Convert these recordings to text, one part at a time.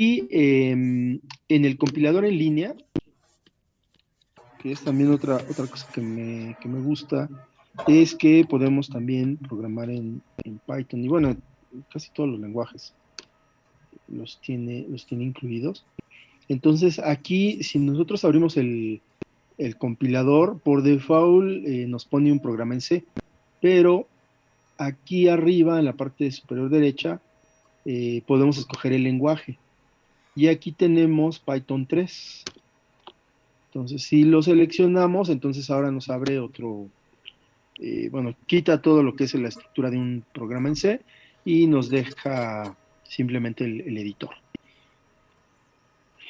Y en el compilador en línea, que es también otra cosa que me gusta, es que podemos también programar en Python. Y bueno, casi todos los lenguajes los tiene incluidos. Entonces, aquí, si nosotros abrimos el compilador, por default nos pone un programa en C, pero aquí arriba, en la parte superior derecha, podemos escoger el lenguaje. Y aquí tenemos Python 3. Entonces, si lo seleccionamos, entonces ahora nos abre otro, bueno, quita todo lo que es la estructura de un programa en C y nos deja simplemente el editor.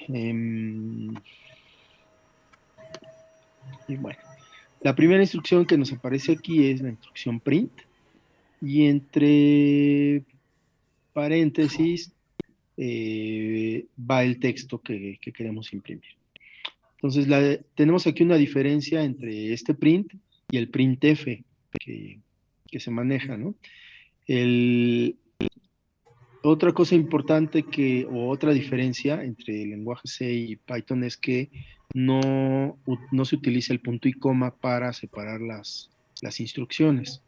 Em, y bueno, la primera instrucción que nos aparece aquí es la instrucción print y entre paréntesis va el texto que queremos imprimir. Entonces, tenemos aquí una diferencia entre este print y el printf que, que se maneja, ¿no? El, Otra cosa importante o otra diferencia entre el lenguaje C y Python es que no se utiliza el punto y coma para separar las instrucciones.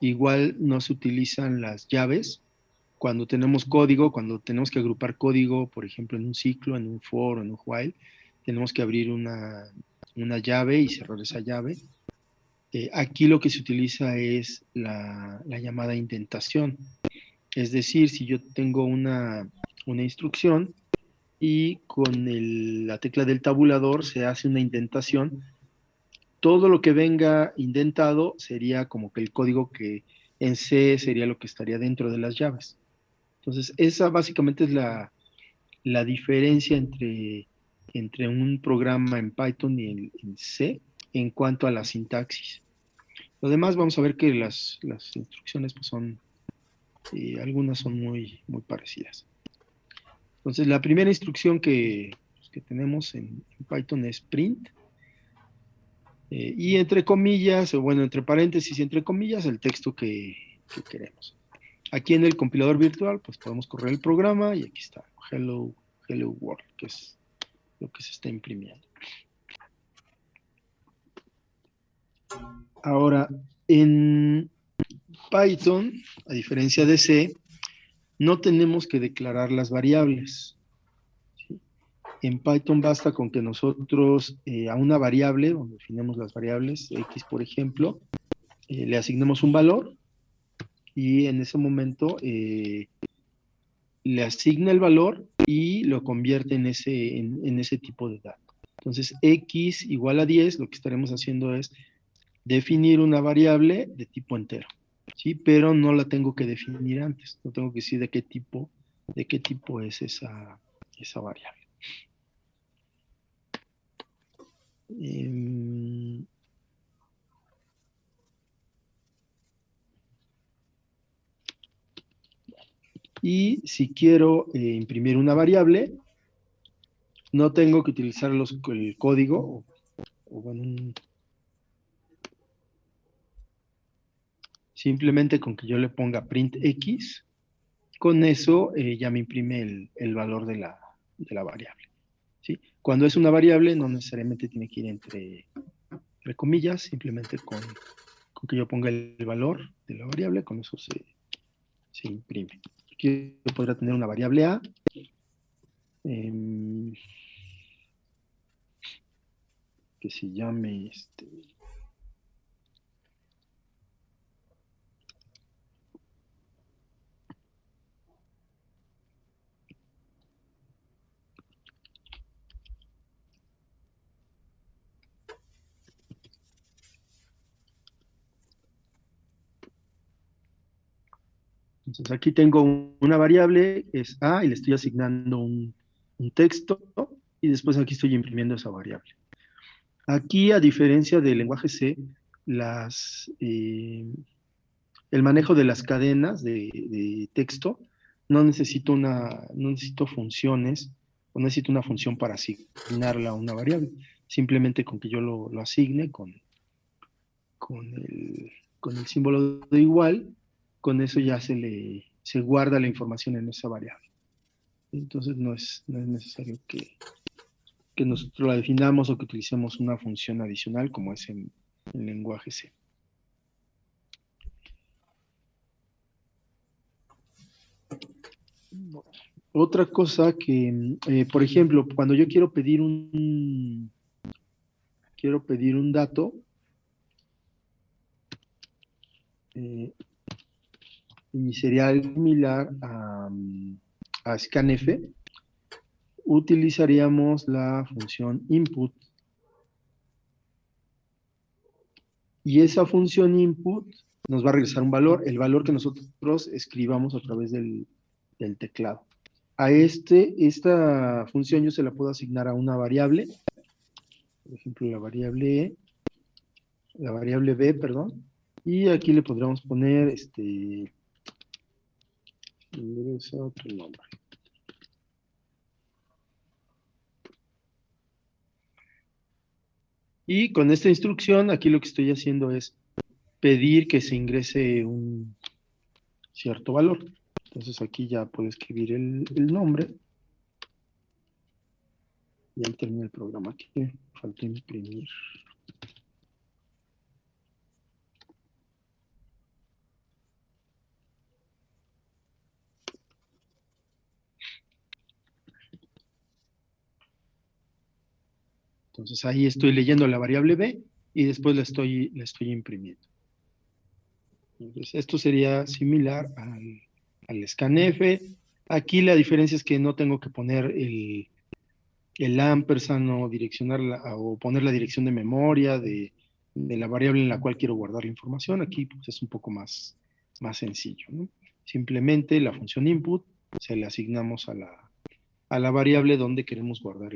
Igual no se utilizan las llaves. Cuando tenemos código, cuando tenemos que agrupar código, por ejemplo, en un ciclo, en un for o en un while, tenemos que abrir una llave y cerrar esa llave. Aquí lo que se utiliza es la llamada indentación. Es decir, si yo tengo una instrucción y con la tecla del tabulador se hace una indentación, todo lo que venga indentado sería como que el código que en C sería lo que estaría dentro de las llaves. Entonces, esa básicamente es la diferencia entre un programa en Python y en C en cuanto a la sintaxis. Lo demás, vamos a ver que las instrucciones pues algunas son muy parecidas. Entonces, la primera instrucción que tenemos en Python es print. Y entre comillas, o bueno, entre paréntesis y entre comillas, el texto que queremos. Aquí en el compilador virtual, pues podemos correr el programa y aquí está, hello world, que es lo que se está imprimiendo. Ahora, en Python, a diferencia de C, no tenemos que declarar las variables. ¿Sí? En Python basta con que nosotros a una variable, donde definimos las variables, X por ejemplo, le asignemos un valor y en ese momento le asigna el valor y lo convierte en ese tipo de dato. Entonces, X igual a 10, lo que estaremos haciendo es definir una variable de tipo entero, ¿sí? Pero no la tengo que definir antes, no tengo que decir de qué tipo es esa variable. Eh, y si quiero imprimir una variable, no tengo que utilizar el código, o bueno, simplemente con que yo le ponga print X, con eso ya me imprime el valor de la variable. ¿Sí? Cuando es una variable, no necesariamente tiene que ir entre comillas, simplemente con que yo ponga el valor de la variable, con eso se imprime. Aquí yo podría tener una variable A, eh, que se llame entonces aquí tengo una variable, es A, y le estoy asignando un texto, y después aquí estoy imprimiendo esa variable. Aquí, a diferencia del lenguaje C, las, eh, el manejo de las cadenas de texto, no necesito funciones, o necesito una función para asignarla a una variable. Simplemente con que yo lo asigne con con el símbolo de igual, con eso ya se guarda la información en esa variable. Entonces no es necesario que nosotros la definamos o que utilicemos una función adicional como es en lenguaje C. Otra cosa que, por ejemplo, cuando yo quiero pedir un dato, y sería similar a scanf, utilizaríamos la función input. Y esa función input nos va a regresar un valor, el valor que nosotros escribamos a través del teclado. A esta función yo se la puedo asignar a una variable, por ejemplo, la variable b, perdón, y aquí le podríamos poner otro nombre. Y con esta instrucción, aquí lo que estoy haciendo es pedir que se ingrese un cierto valor. Entonces aquí ya puedo escribir el nombre. Y ahí termina el programa. Aquí falta imprimir. Entonces ahí estoy leyendo la variable b y después la estoy imprimiendo. Entonces esto sería similar al scanf. Aquí la diferencia es que no tengo que poner el ampersand o o poner la dirección de memoria de la variable en la cual quiero guardar la información. Aquí pues, es un poco más sencillo, ¿no? Simplemente la función input se le asignamos a la variable donde queremos guardar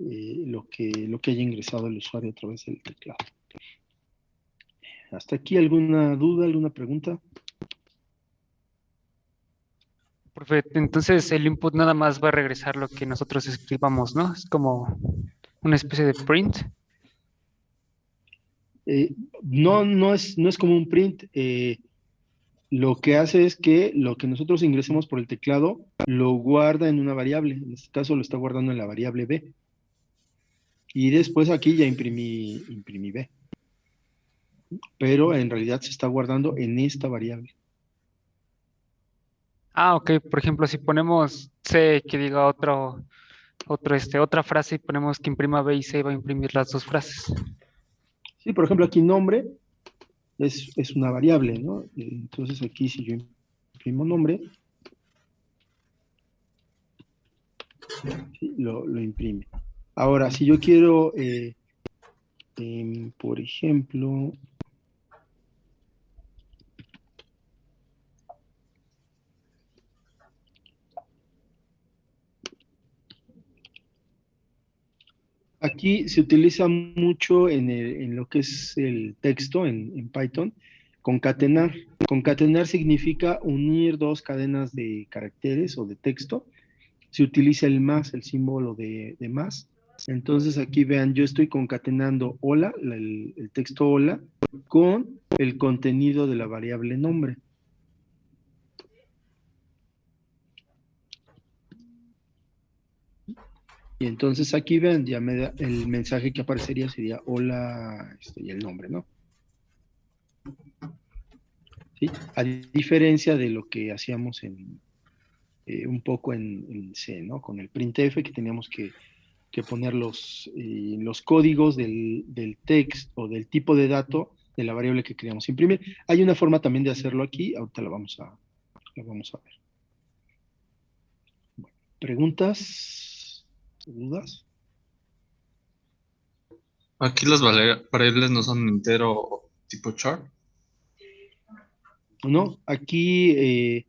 lo que haya ingresado el usuario a través del teclado. ¿Hasta aquí alguna duda, alguna pregunta? Perfecto. Entonces el input nada más va a regresar lo que nosotros escribamos, ¿no? Es como una especie de print. Eh, no es como un print. Lo que hace es que lo que nosotros ingresemos por el teclado lo guarda en una variable. En este caso lo está guardando en la variable b. Y después aquí ya imprimí b. Pero en realidad se está guardando en esta variable. Ah, ok. Por ejemplo, si ponemos C que diga otra frase y ponemos que imprima B y C, va a imprimir las dos frases. Sí, por ejemplo, aquí nombre es una variable, ¿no? Entonces aquí si yo imprimo nombre, ¿sí? Lo imprime. Ahora, si yo quiero, por ejemplo, aquí se utiliza mucho en lo que es el texto en Python, concatenar. Concatenar significa unir dos cadenas de caracteres o de texto. Se utiliza el más, el símbolo de más. Entonces aquí vean, yo estoy concatenando hola, el texto hola, con el contenido de la variable nombre. Y entonces aquí vean, ya el mensaje que aparecería sería hola y el nombre, ¿no? ¿Sí? A diferencia de lo que hacíamos un poco en C, ¿no? Con el printf que teníamos que poner los códigos del text o del tipo de dato de la variable que queríamos imprimir. Hay una forma también de hacerlo aquí, ahorita la vamos a ver. Bueno, ¿preguntas? ¿Dudas? Aquí las variables no son entero tipo char. ¿No? Aquí,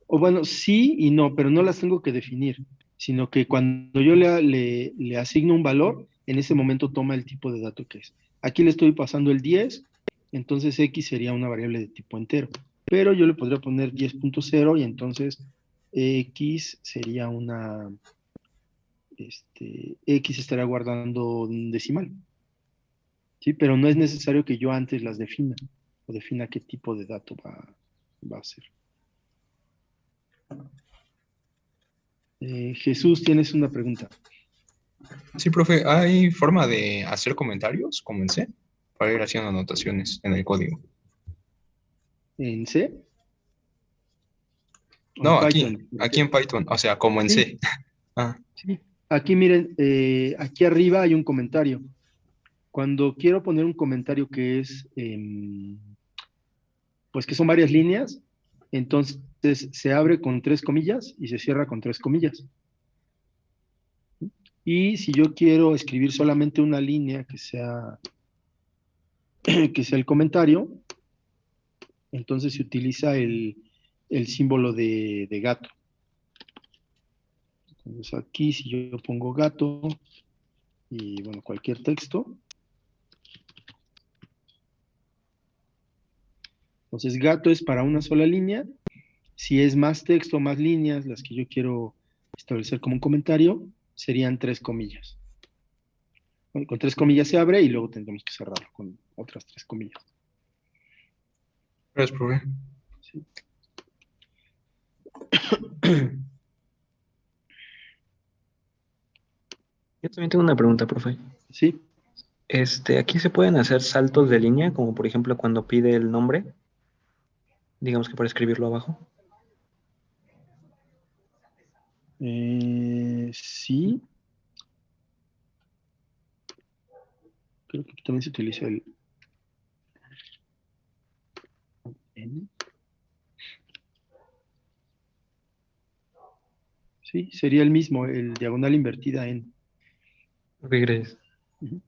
o bueno, sí y no, pero no las tengo que definir, sino que cuando yo le asigno un valor, en ese momento toma el tipo de dato que es. Aquí le estoy pasando el 10, entonces x sería una variable de tipo entero, pero yo le podría poner 10.0 y entonces x sería x estará guardando un decimal, ¿sí? Pero no es necesario que yo antes las defina, o defina qué tipo de dato va a ser. Jesús, tienes una pregunta. Sí, profe, ¿hay forma de hacer comentarios como en C para ir haciendo anotaciones en el código? ¿En C o en No, Python? aquí en Python, o sea, como en Sí, C. Ah, sí. Aquí miren, aquí arriba hay un comentario. Cuando quiero poner un comentario que es, pues que son varias líneas, entonces se abre con tres comillas y se cierra con tres comillas. Y si yo quiero escribir solamente una línea que sea el comentario, entonces se utiliza el símbolo de gato. Entonces aquí si yo pongo gato y bueno, cualquier texto, entonces gato es para una sola línea. Si es más texto, más líneas, las que yo quiero establecer como un comentario, serían tres comillas. Bueno, con tres comillas se abre y luego tendremos que cerrarlo con otras tres comillas. gracias, profe. ¿Sí? Yo también tengo una pregunta, profe. ¿Sí? Aquí se pueden hacer saltos de línea, como por ejemplo cuando pide el nombre, digamos que para escribirlo abajo. Sí, creo que también se utiliza el N. Sí, sería el mismo, el diagonal invertida en. Ok, gracias. Ujú.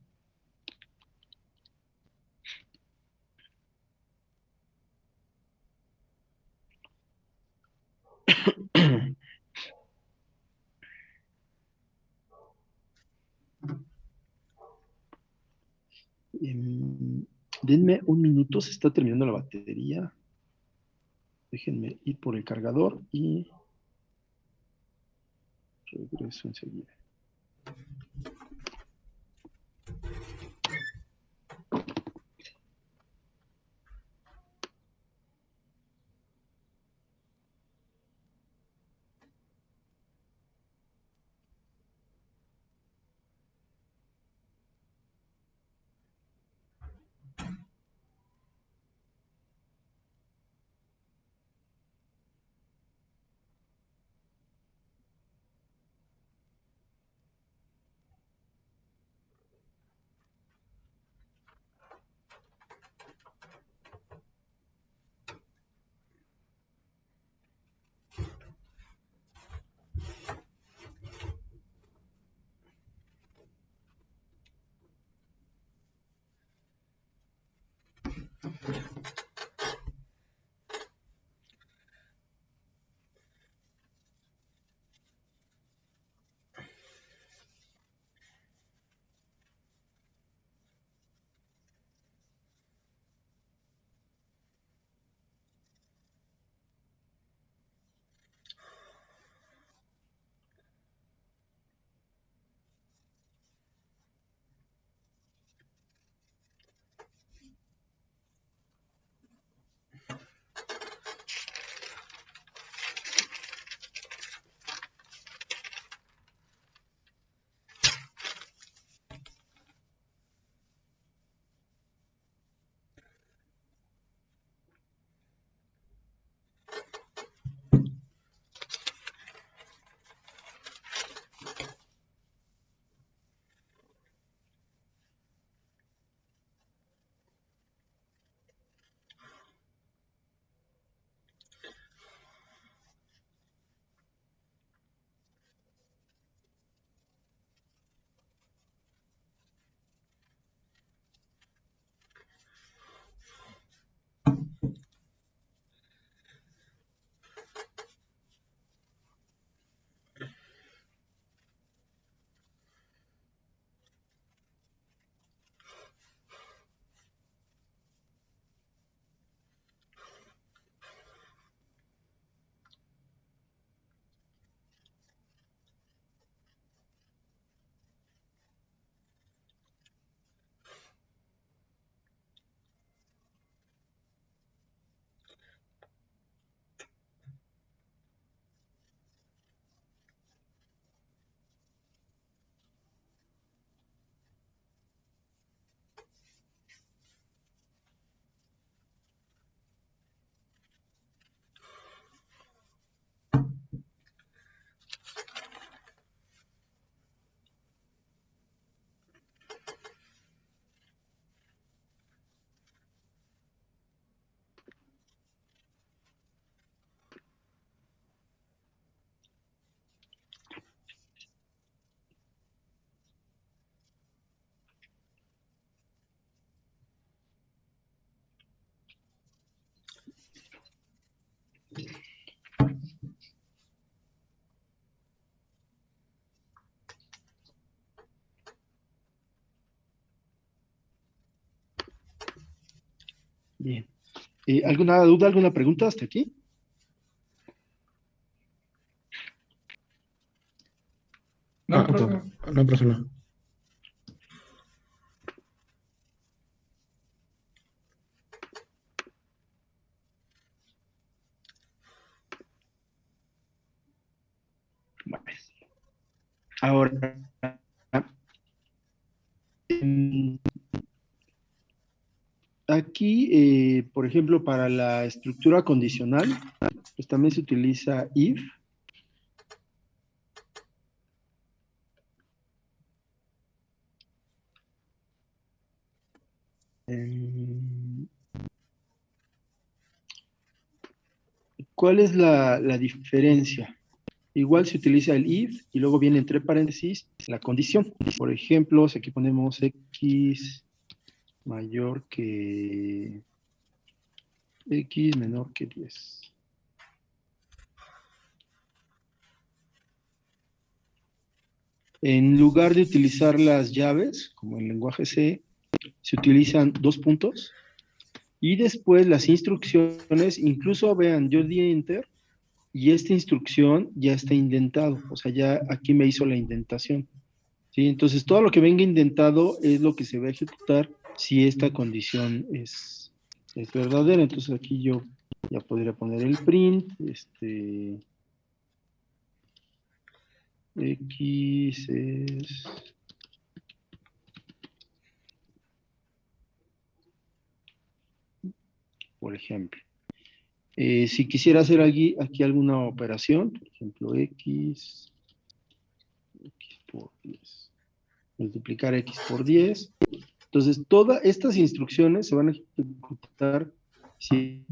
Denme un minuto, se está terminando la batería. Déjenme ir por el cargador y regreso enseguida. Bien. ¿Alguna duda, alguna pregunta hasta aquí? No, profe. No, profe, no. Bueno. Ahora, em, aquí, por ejemplo, para la estructura condicional, pues también se utiliza if. ¿Cuál es la diferencia? Igual se utiliza el if y luego viene entre paréntesis la condición. Por ejemplo, si aquí ponemos x mayor que x menor que 10. En lugar de utilizar las llaves, como en lenguaje C, se utilizan dos puntos y después las instrucciones, incluso vean, yo di enter y esta instrucción ya está indentado, o sea, ya aquí me hizo la indentación. ¿Sí? Entonces, todo lo que venga indentado es lo que se va a ejecutar si esta condición es verdadera. Entonces, aquí yo ya podría poner el print, x es... por ejemplo. Si quisiera hacer aquí alguna operación, por ejemplo, x por 10, multiplicar x por 10. Entonces, todas estas instrucciones se van a ejecutar si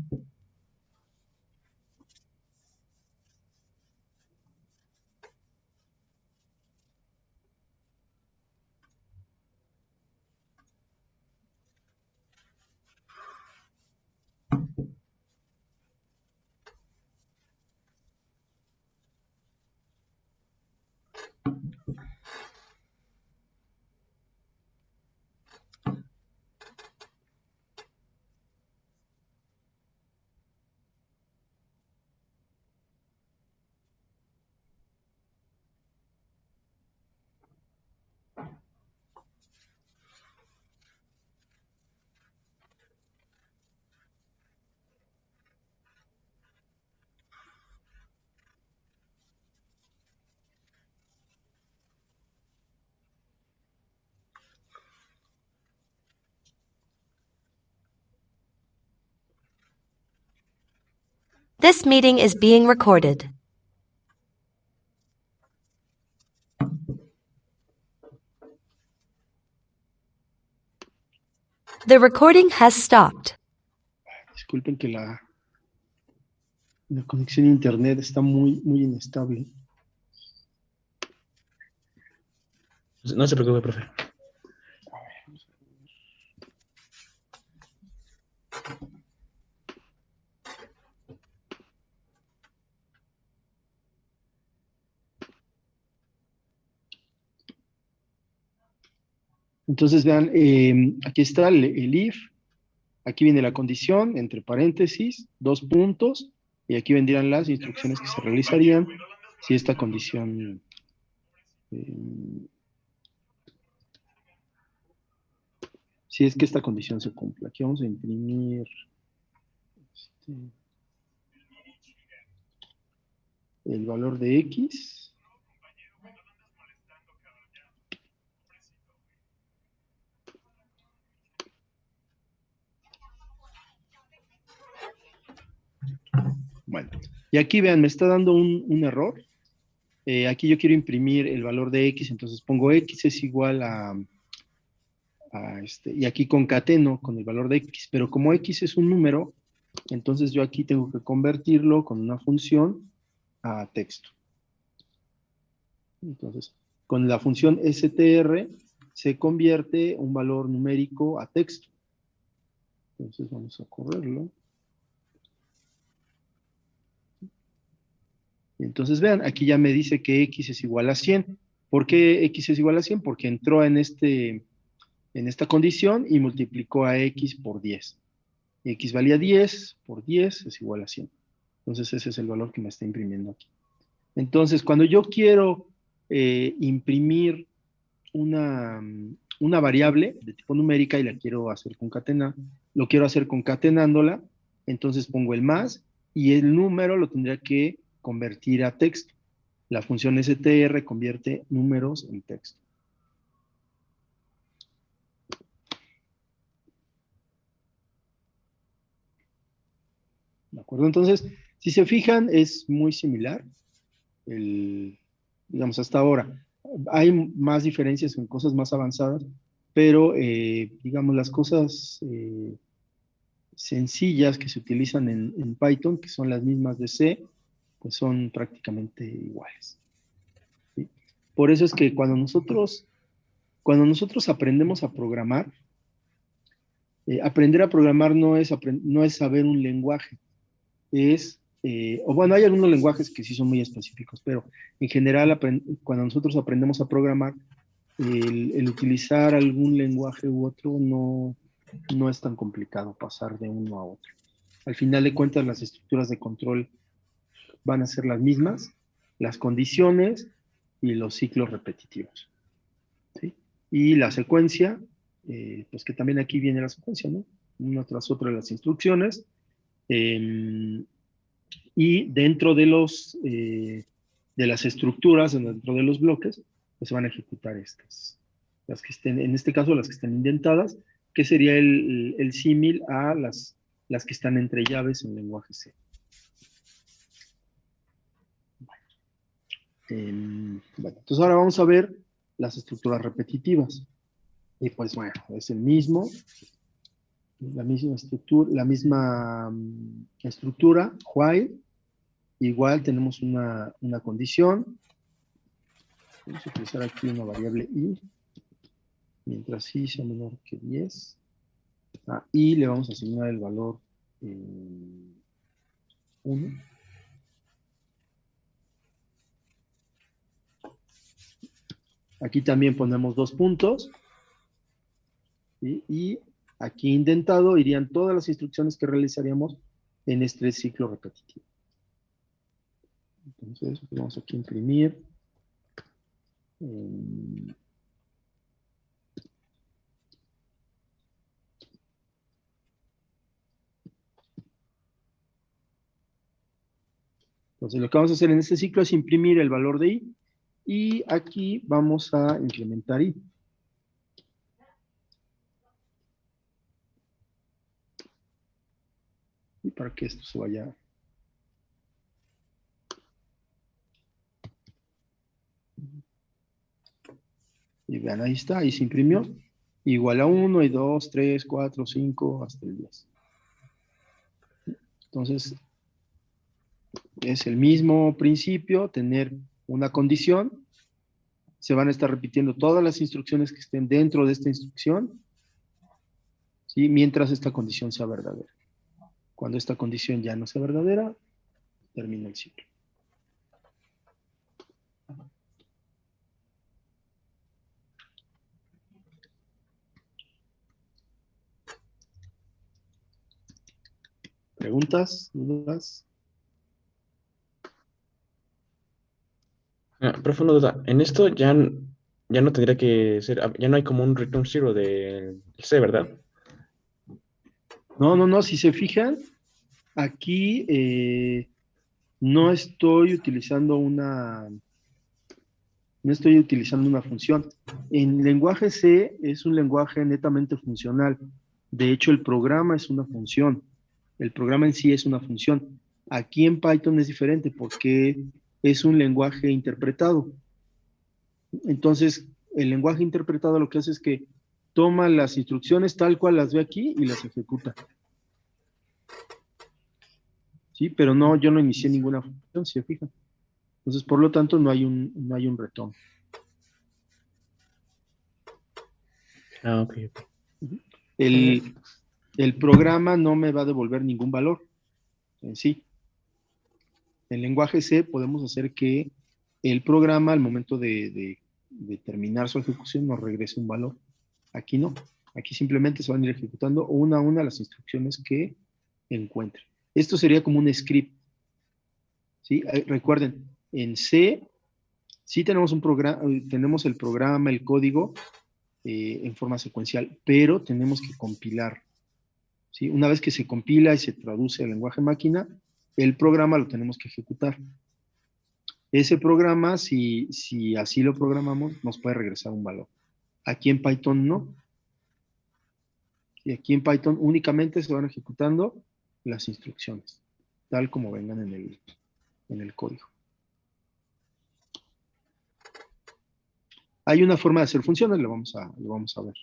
This meeting is being recorded. The recording has stopped. disculpen que la conexión a internet está muy inestable. No se preocupe, profe. Entonces, vean, aquí está el if, aquí viene la condición, entre paréntesis, dos puntos, y aquí vendrían las instrucciones que se realizarían si esta condición... si es que esta condición se cumple. Aquí vamos a imprimir el valor de x. Bueno, y aquí vean, me está dando un error. Aquí yo quiero imprimir el valor de x, entonces pongo x es igual y aquí concateno con el valor de x, pero como x es un número, entonces yo aquí tengo que convertirlo con una función a texto. Entonces, con la función str se convierte un valor numérico a texto. Entonces vamos a correrlo. Entonces vean, aquí ya me dice que x es igual a 100. ¿Por qué x es igual a 100? Porque entró en esta condición y multiplicó a x por 10. X valía 10, por 10 es igual a 100. Entonces ese es el valor que me está imprimiendo aquí. Entonces, cuando yo quiero imprimir una variable de tipo numérica y la quiero hacer concatenar, lo quiero hacer concatenándola, entonces pongo el más y el número lo tendría que convertir a texto. La función str convierte números en texto. ¿De acuerdo? Entonces, si se fijan, es muy similar, digamos, hasta ahora. Hay más diferencias en cosas más avanzadas, pero, digamos, las cosas sencillas que se utilizan en Python, que son las mismas de C, pues son prácticamente iguales. ¿Sí? Por eso es que cuando nosotros aprendemos a programar, aprender a programar no es saber un lenguaje, o bueno, hay algunos lenguajes que sí son muy específicos, pero en general cuando nosotros aprendemos a programar, el utilizar algún lenguaje u otro no es tan complicado pasar de uno a otro. Al final de cuentas, las estructuras de control van a ser las mismas, las condiciones y los ciclos repetitivos. ¿Sí? Y la secuencia, pues que también aquí viene la secuencia, ¿no? Una tras otra las instrucciones. Y dentro de las estructuras, dentro de los bloques, pues se van a ejecutar estas. Las que estén, en este caso, las que estén indentadas, que sería el símil a las que están entre llaves en lenguaje C. Bueno, entonces ahora vamos a ver las estructuras repetitivas. Y pues bueno, es el mismo, la misma estructura, while. Igual tenemos una condición. Vamos a utilizar aquí una variable i. Mientras i sea menor que 10. Y le vamos a asignar el valor 1. Aquí también ponemos 2 puntos. ¿Sí? Y aquí indentado irían todas las instrucciones que realizaríamos en este ciclo repetitivo. Entonces, vamos aquí a imprimir. Entonces, lo que vamos a hacer en este ciclo es imprimir el valor de i. Y aquí vamos a incrementar i. Y para que esto se vaya. Y vean, ahí está, ahí se imprimió. Igual a 1, y 2, 3, 4, 5, hasta el 10. Entonces, es el mismo principio, tener una condición. Se van a estar repitiendo todas las instrucciones que estén dentro de esta instrucción, ¿sí? Mientras esta condición sea verdadera. Cuando esta condición ya no sea verdadera, termina el ciclo. ¿Preguntas? ¿Dudas? Profe, una duda. En esto ya no tendría que ser, ya no hay como un return zero del C, ¿verdad? No, si se fijan, aquí no estoy utilizando una función. En lenguaje C es un lenguaje netamente funcional. De hecho, el programa es una función. El programa en sí es una función. Aquí en Python es diferente porque es un lenguaje interpretado. Entonces, el lenguaje interpretado lo que hace es que toma las instrucciones tal cual las ve aquí y las ejecuta. ¿Sí? Pero no, yo no inicié ninguna función, si se fijan. Entonces, por lo tanto, no hay un return. Ok. El programa no me va a devolver ningún valor en sí. En lenguaje C podemos hacer que el programa al momento de terminar su ejecución nos regrese un valor. Aquí no. Aquí simplemente se van a ir ejecutando una a una las instrucciones que encuentren. Esto sería como un script. ¿Sí? Recuerden, en C sí tenemos tenemos el programa, el código en forma secuencial, pero tenemos que compilar. ¿Sí? Una vez que se compila y se traduce al lenguaje máquina, el programa lo tenemos que ejecutar. Ese programa, si así lo programamos, nos puede regresar un valor. Aquí en Python no. Y aquí en Python únicamente se van ejecutando las instrucciones, tal como vengan en el código. Hay una forma de hacer funciones, lo vamos a ver.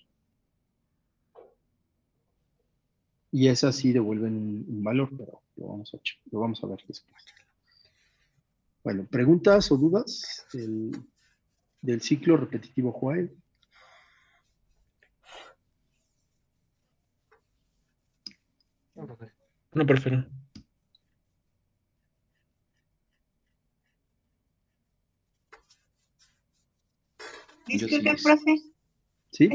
Y esas sí devuelven un valor, pero lo vamos a ver después. Bueno, ¿preguntas o dudas del ciclo repetitivo while? No, profe. No. Disculpe, profe. ¿Sí?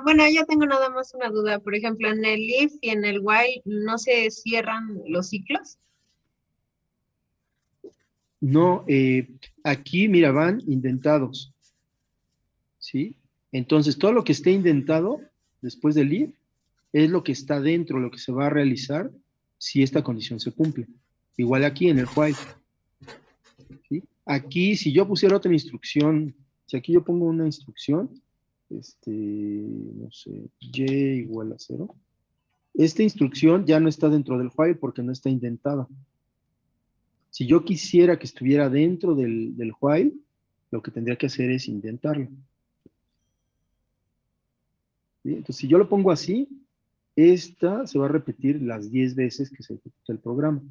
Bueno, yo tengo nada más una duda. Por ejemplo, en el if y en el while, ¿no se cierran los ciclos? No, aquí, mira, van indentados. ¿Sí? Entonces, todo lo que esté indentado después del if es lo que está dentro, lo que se va a realizar si esta condición se cumple. Igual aquí en el while. ¿Sí? Aquí, si yo pusiera otra instrucción, si aquí yo pongo una instrucción, no sé, y igual a 0, esta instrucción ya no está dentro del while porque no está indentada. Si yo quisiera que estuviera dentro del while, lo que tendría que hacer es indentarlo. ¿Sí? Entonces, si yo lo pongo así, esta se va a repetir las 10 veces que se ejecuta el programa.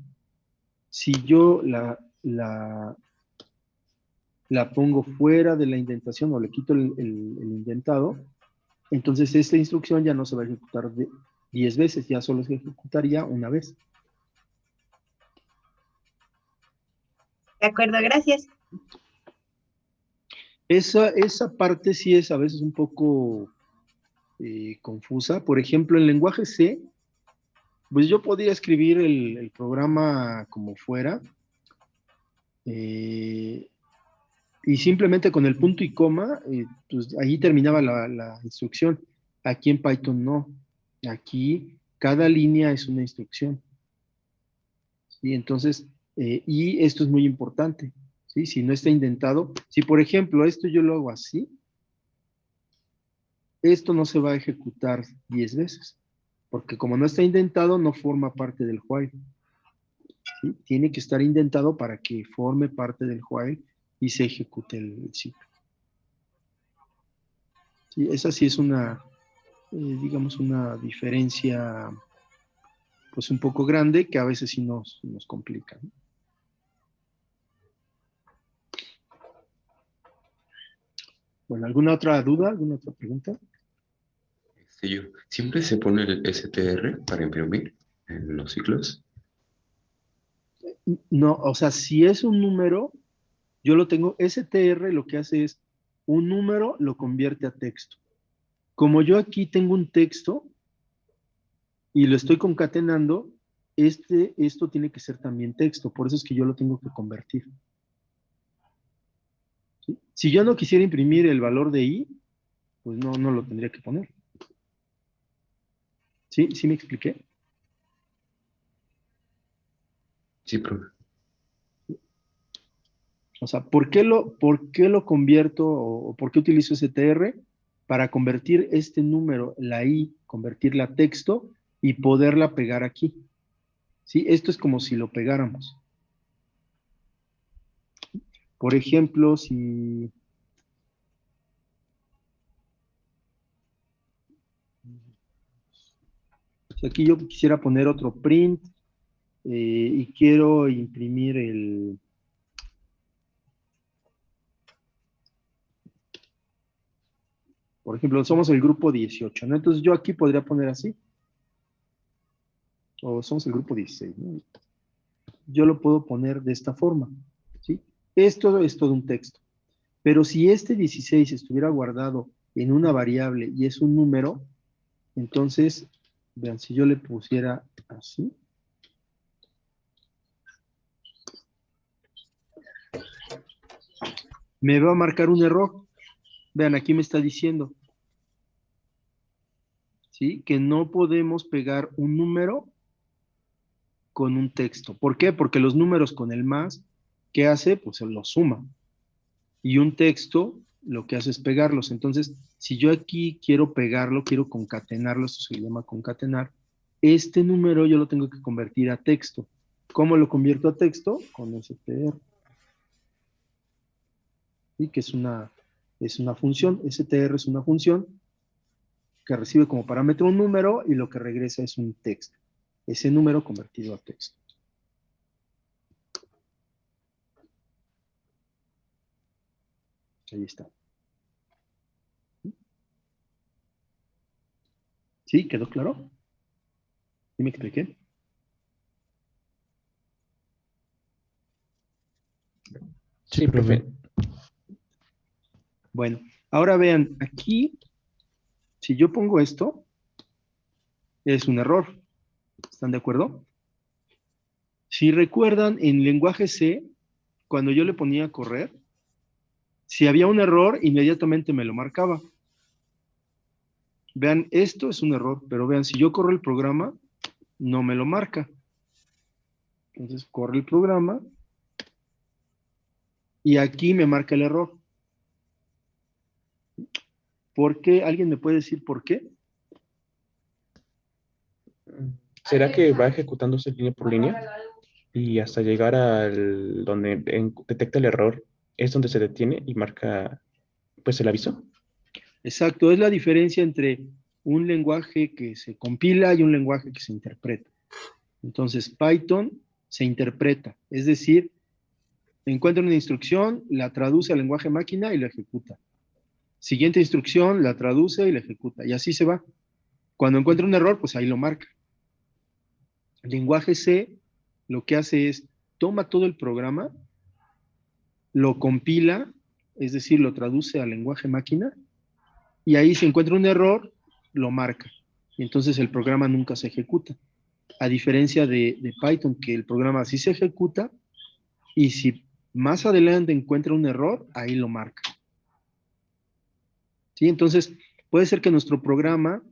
Si yo la pongo fuera de la indentación o le quito el indentado, entonces esta instrucción ya no se va a ejecutar 10 veces, ya solo se ejecutaría una vez. De acuerdo, gracias. Esa parte sí es a veces un poco confusa. Por ejemplo, en lenguaje C, pues yo podría escribir el programa como fuera, y simplemente con el punto y coma, pues ahí terminaba la instrucción. Aquí en Python no. Aquí cada línea es una instrucción. ¿Sí? Entonces, y esto es muy importante. ¿Sí? Si no está indentado, si por ejemplo esto yo lo hago así, esto no se va a ejecutar 10 veces, porque como no está indentado, no forma parte del while. ¿Sí? Tiene que estar indentado para que forme parte del while y se ejecute el ciclo. ¿Sí? Esa sí es una, digamos, una diferencia pues un poco grande que a veces sí nos complica, ¿no? Bueno, ¿alguna otra duda? ¿Alguna otra pregunta? ¿Siempre se pone el str para imprimir en los ciclos? No, o sea, si es un número, yo lo tengo, str lo que hace es, un número lo convierte a texto. Como yo aquí tengo un texto y lo estoy concatenando, esto tiene que ser también texto, por eso es que yo lo tengo que convertir. ¿Sí? Si yo no quisiera imprimir el valor de i, pues no lo tendría que poner. ¿Sí? ¿Sí me expliqué? Sí, profe. O sea, ¿por qué lo convierto o por qué utilizo str? Para convertir este número, la i, convertirla a texto y poderla pegar aquí. ¿Sí? Esto es como si lo pegáramos. Por ejemplo, si aquí yo quisiera poner otro print y quiero imprimir por ejemplo, somos el grupo 18, ¿no? Entonces yo aquí podría poner así. O somos el grupo 16, ¿no? Yo lo puedo poner de esta forma, ¿sí? Esto es todo un texto. Pero si este 16 estuviera guardado en una variable y es un número, Entonces, vean, si yo le pusiera así, me va a marcar un error. Vean, aquí me está diciendo, ¿sí? Que no podemos pegar un número con un texto. ¿Por qué? Porque los números con el más, ¿qué hace? Pues se los suma. Y un texto lo que hace es pegarlos. Entonces, si yo aquí quiero pegarlo, quiero concatenarlo, esto se llama concatenar, este número yo lo tengo que convertir a texto. ¿Cómo lo convierto a texto? Con str. ¿Sí? Que es una función. str es una función que recibe como parámetro un número y lo que regresa es un texto. Ese número convertido a texto. Ahí está. ¿Sí? ¿Quedó claro? ¿Sí me expliqué? Sí, profe. Bueno, ahora vean, aquí, si yo pongo esto, es un error. ¿Están de acuerdo? Si recuerdan, en lenguaje C, cuando yo le ponía a correr, si había un error, inmediatamente me lo marcaba. Vean, esto es un error, pero vean, si yo corro el programa, no me lo marca. Entonces, corre el programa y aquí me marca el error. ¿Por qué? ¿Alguien me puede decir por qué? ¿Será que va ejecutándose línea por línea? Y hasta llegar al donde detecta el error, es donde se detiene y marca pues el aviso. Exacto, es la diferencia entre un lenguaje que se compila y un lenguaje que se interpreta. Entonces, Python se interpreta, es decir, encuentra una instrucción, la traduce al lenguaje máquina y la ejecuta. Siguiente instrucción, la traduce y la ejecuta. Y así se va. Cuando encuentra un error, pues ahí lo marca. El lenguaje C lo que hace es, toma todo el programa, lo compila, es decir, lo traduce al lenguaje máquina, y ahí si encuentra un error, lo marca. Y entonces el programa nunca se ejecuta. A diferencia de Python, que el programa sí se ejecuta, y si más adelante encuentra un error, ahí lo marca. ¿Sí? Entonces, puede ser que nuestro programa,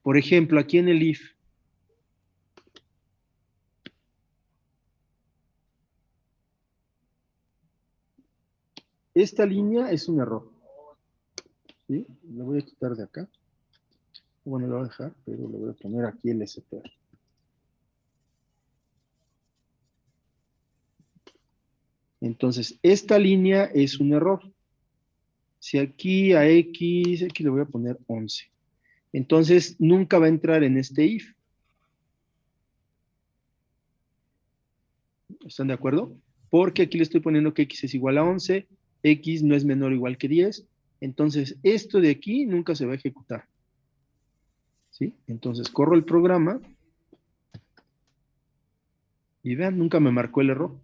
por ejemplo, aquí en el if, esta línea es un error. ¿Sí? Lo voy a quitar de acá. Bueno, lo voy a dejar, pero le voy a poner aquí el str. Entonces, esta línea es un error. Si aquí a X, aquí le voy a poner 11. Entonces, nunca va a entrar en este if. ¿Están de acuerdo? Porque aquí le estoy poniendo que X es igual a 11, X no es menor o igual que 10. Entonces, esto de aquí nunca se va a ejecutar. ¿Sí? Entonces, corro el programa y vean, nunca me marcó el error.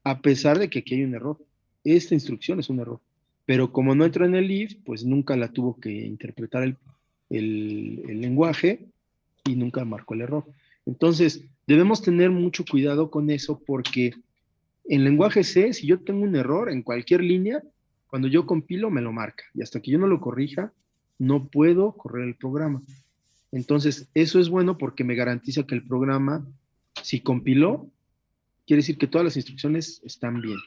A pesar de que aquí hay un error. Esta instrucción es un error. Pero como no entró en el if, pues nunca la tuvo que interpretar el lenguaje y nunca marcó el error. Entonces, debemos tener mucho cuidado con eso porque en lenguaje C, si yo tengo un error en cualquier línea, cuando yo compilo me lo marca. Y hasta que yo no lo corrija, no puedo correr el programa. Entonces, eso es bueno porque me garantiza que el programa, si compiló, quiere decir que todas las instrucciones están bien.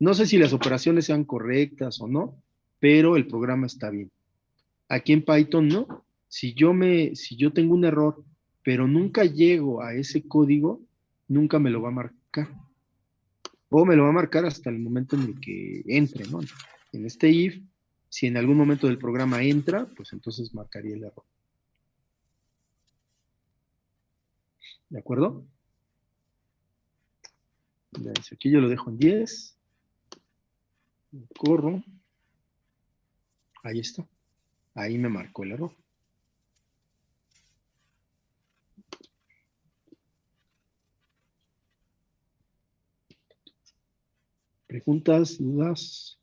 No sé si las operaciones sean correctas o no, pero el programa está bien. Aquí en Python no. Si yo tengo un error, pero nunca llego a ese código, nunca me lo va a marcar. O me lo va a marcar hasta el momento en el que entre, ¿no? En este if, si en algún momento del programa entra, pues entonces marcaría el error. ¿De acuerdo? Aquí yo lo dejo en 10. Corro. Ahí está. Ahí me marcó el error. ¿Preguntas, dudas?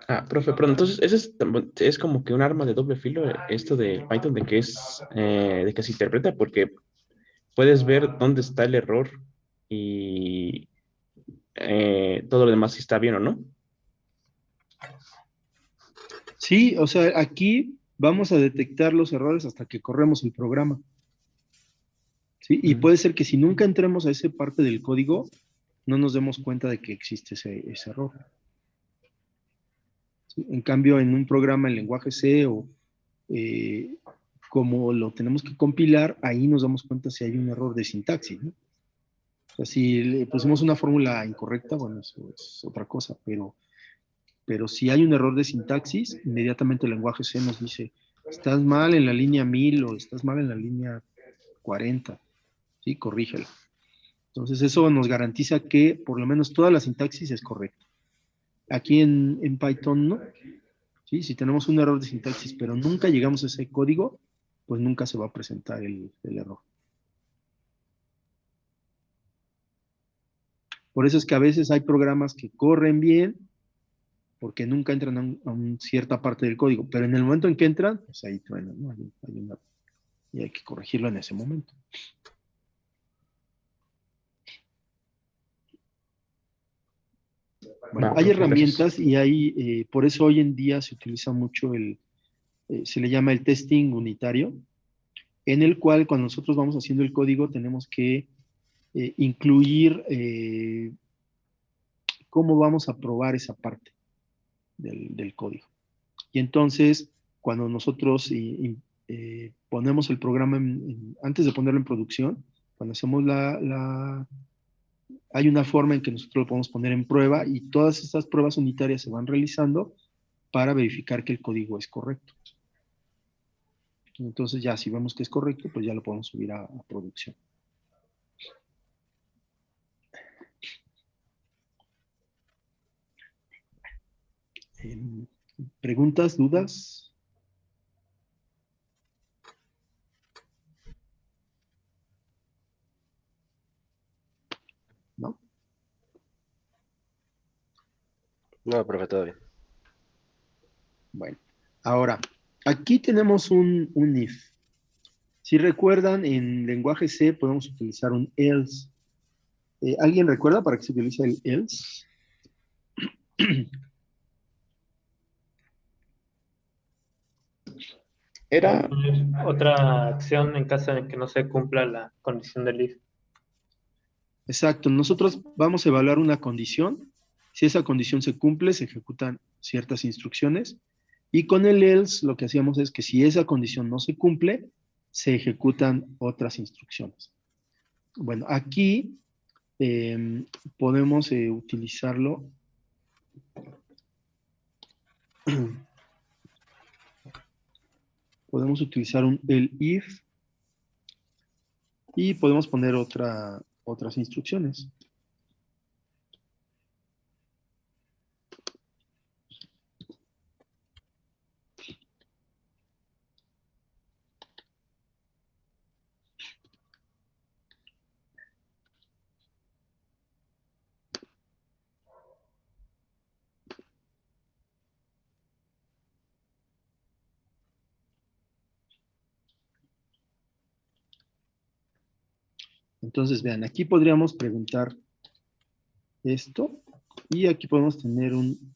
Ah, profe, pero entonces ese es como que un arma de doble filo, esto de Python, de que se interpreta, porque puedes ver dónde está el error y todo lo demás si está bien o no. Sí, o sea, aquí vamos a detectar los errores hasta que corremos el programa. ¿Sí? Y puede ser que si nunca entremos a esa parte del código, no nos demos cuenta de que existe ese error. ¿Sí? En cambio, en un programa en lenguaje C o como lo tenemos que compilar, ahí nos damos cuenta si hay un error de sintaxis, ¿no? O sea, si le pusimos una fórmula incorrecta, bueno, eso es otra cosa, pero si hay un error de sintaxis, inmediatamente el lenguaje C nos dice, estás mal en la línea 1000 o estás mal en la línea 40, ¿sí? Corrígelo. Entonces eso nos garantiza que por lo menos toda la sintaxis es correcta. Aquí en Python no. ¿Sí? Si tenemos un error de sintaxis, pero nunca llegamos a ese código, pues nunca se va a presentar el error. Por eso es que a veces hay programas que corren bien, porque nunca entran a una cierta parte del código, pero en el momento en que entran, pues ahí truenan, ¿no? Y hay que corregirlo en ese momento. Bueno, Va, hay profe, gracias. herramientas y hay, por eso hoy en día se utiliza mucho se le llama el testing unitario, en el cual cuando nosotros vamos haciendo el código tenemos que incluir cómo vamos a probar esa parte del código. Y entonces, cuando nosotros ponemos el programa, antes de ponerlo en producción, cuando hacemos hay una forma en que nosotros lo podemos poner en prueba y todas estas pruebas unitarias se van realizando para verificar que el código es correcto. Entonces ya si vemos que es correcto, pues ya lo podemos subir a producción. ¿Preguntas, dudas? ¿No? No, profe, todo bien. Bueno, ahora, aquí tenemos un if. Si recuerdan, en lenguaje C podemos utilizar un else. ¿Alguien recuerda para qué se utiliza el else? Era, Otra acción en caso de que no se cumpla la condición del if. Exacto, nosotros vamos a evaluar una condición. Si esa condición se cumple, se ejecutan ciertas instrucciones. Y con el else lo que hacíamos es que si esa condición no se cumple, se ejecutan otras instrucciones. Bueno, aquí podemos utilizarlo. Podemos utilizar el if y podemos poner otras instrucciones. Entonces, vean, aquí podríamos preguntar esto y aquí podemos tener un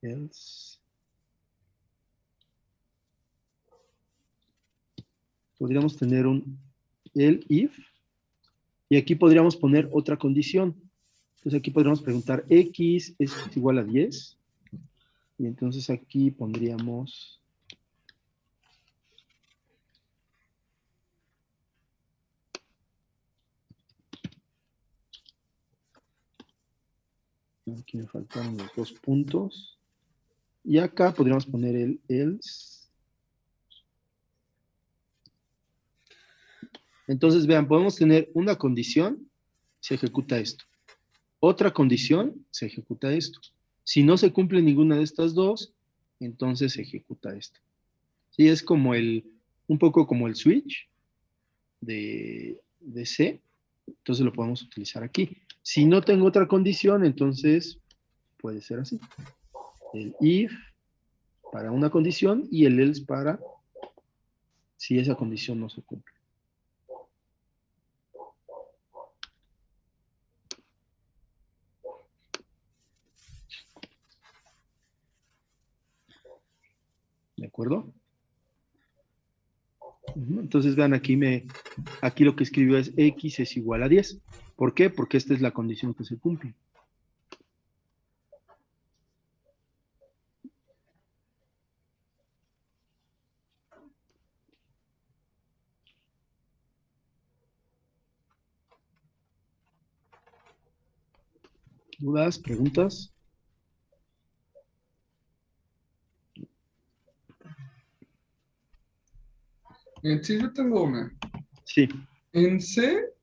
else. Podríamos tener un el if y aquí podríamos poner otra condición. Entonces aquí podríamos preguntar x es igual a 10 y entonces aquí pondríamos aquí me faltaron los 2 puntos y acá podríamos poner el else. Entonces vean, podemos tener una condición, se ejecuta esto. Otra condición, se ejecuta esto. Si no se cumple ninguna de estas dos, entonces se ejecuta esto. Sí, es como un poco como el switch de C, entonces lo podemos utilizar aquí. Si no tengo otra condición, entonces puede ser así. El if para una condición y el else para si esa condición no se cumple. ¿De acuerdo? Entonces vean aquí, aquí lo que escribió es x es igual a 10. ¿Por qué? Porque esta es la condición que se cumple. ¿Dudas? ¿Preguntas? Sí, yo tengo una. Sí. En C,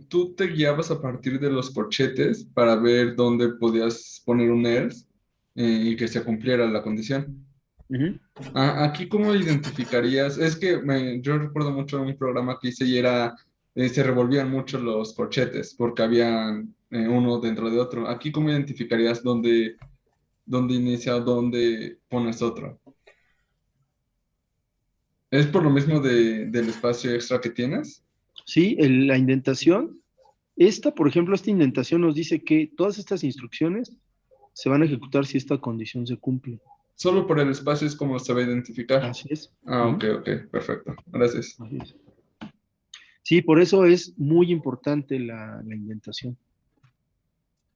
tú te guiabas a partir de los corchetes para ver dónde podías poner un else y que se cumpliera la condición. Aquí, ¿cómo identificarías? Es que yo recuerdo mucho un programa que hice y era, se revolvían mucho los corchetes porque habían uno dentro de otro. Aquí, ¿cómo identificarías dónde inicia o dónde pones otro? ¿Es por lo mismo del espacio extra que tienes? Sí, la indentación. Por ejemplo, esta indentación nos dice que todas estas instrucciones se van a ejecutar si esta condición se cumple. Solo por el espacio es como se va a identificar. Así es. Ok, perfecto. Gracias. Así es. Sí, por eso es muy importante la indentación.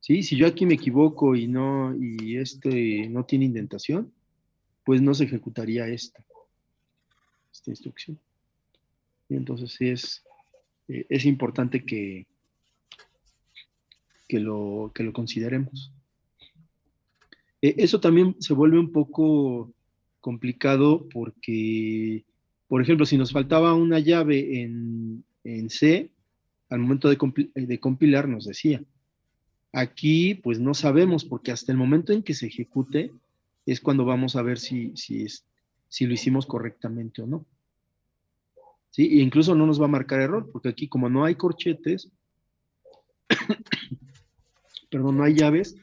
Sí, si yo aquí me equivoco y este no tiene indentación, pues no se ejecutaría esta instrucción. Y entonces sí es importante que lo consideremos. Eso también se vuelve un poco complicado porque, por ejemplo, si nos faltaba una llave en C, al momento de compilar nos decía. Aquí, pues no sabemos, porque hasta el momento en que se ejecute es cuando vamos a ver si lo hicimos correctamente o no. ¿Sí? E incluso no nos va a marcar error, porque aquí como no hay corchetes, perdón, no hay llaves,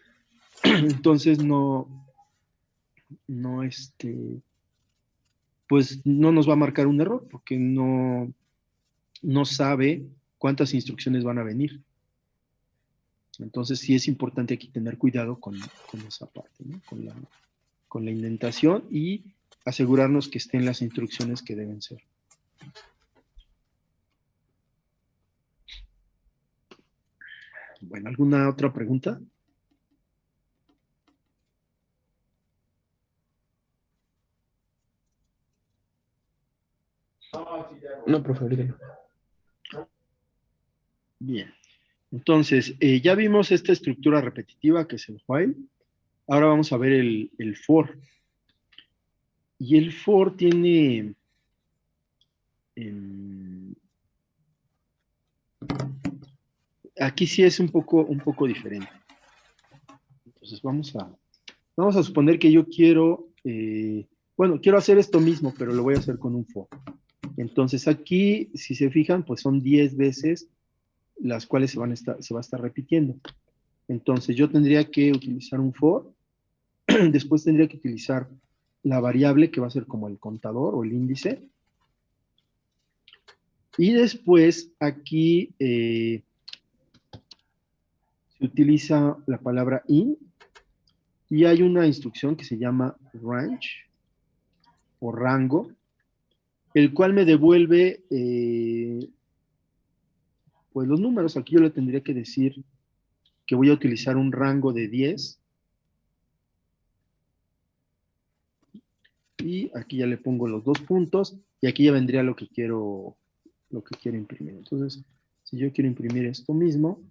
entonces pues no nos va a marcar un error, porque no sabe cuántas instrucciones van a venir. Entonces sí es importante aquí tener cuidado con esa parte, ¿no? Con la indentación y asegurarnos que estén las instrucciones que deben ser. Bueno, ¿alguna otra pregunta? No, profe, ahorita no. Bien. Entonces, ya vimos esta estructura repetitiva que es el while. Ahora vamos a ver el for. Y el for tiene... aquí sí es un poco diferente. Entonces vamos a suponer que yo quiero, quiero hacer esto mismo, pero lo voy a hacer con un for. Entonces aquí, si se fijan, pues son 10 veces las cuales se va a estar repitiendo. Entonces yo tendría que utilizar un for, después tendría que utilizar la variable que va a ser como el contador o el índice. Y después aquí se utiliza la palabra in y hay una instrucción que se llama range o rango, el cual me devuelve pues los números. Aquí yo le tendría que decir que voy a utilizar un rango de 10. Y aquí ya le pongo los 2 puntos y aquí ya vendría lo que quiero imprimir. Entonces, si yo quiero imprimir esto mismo,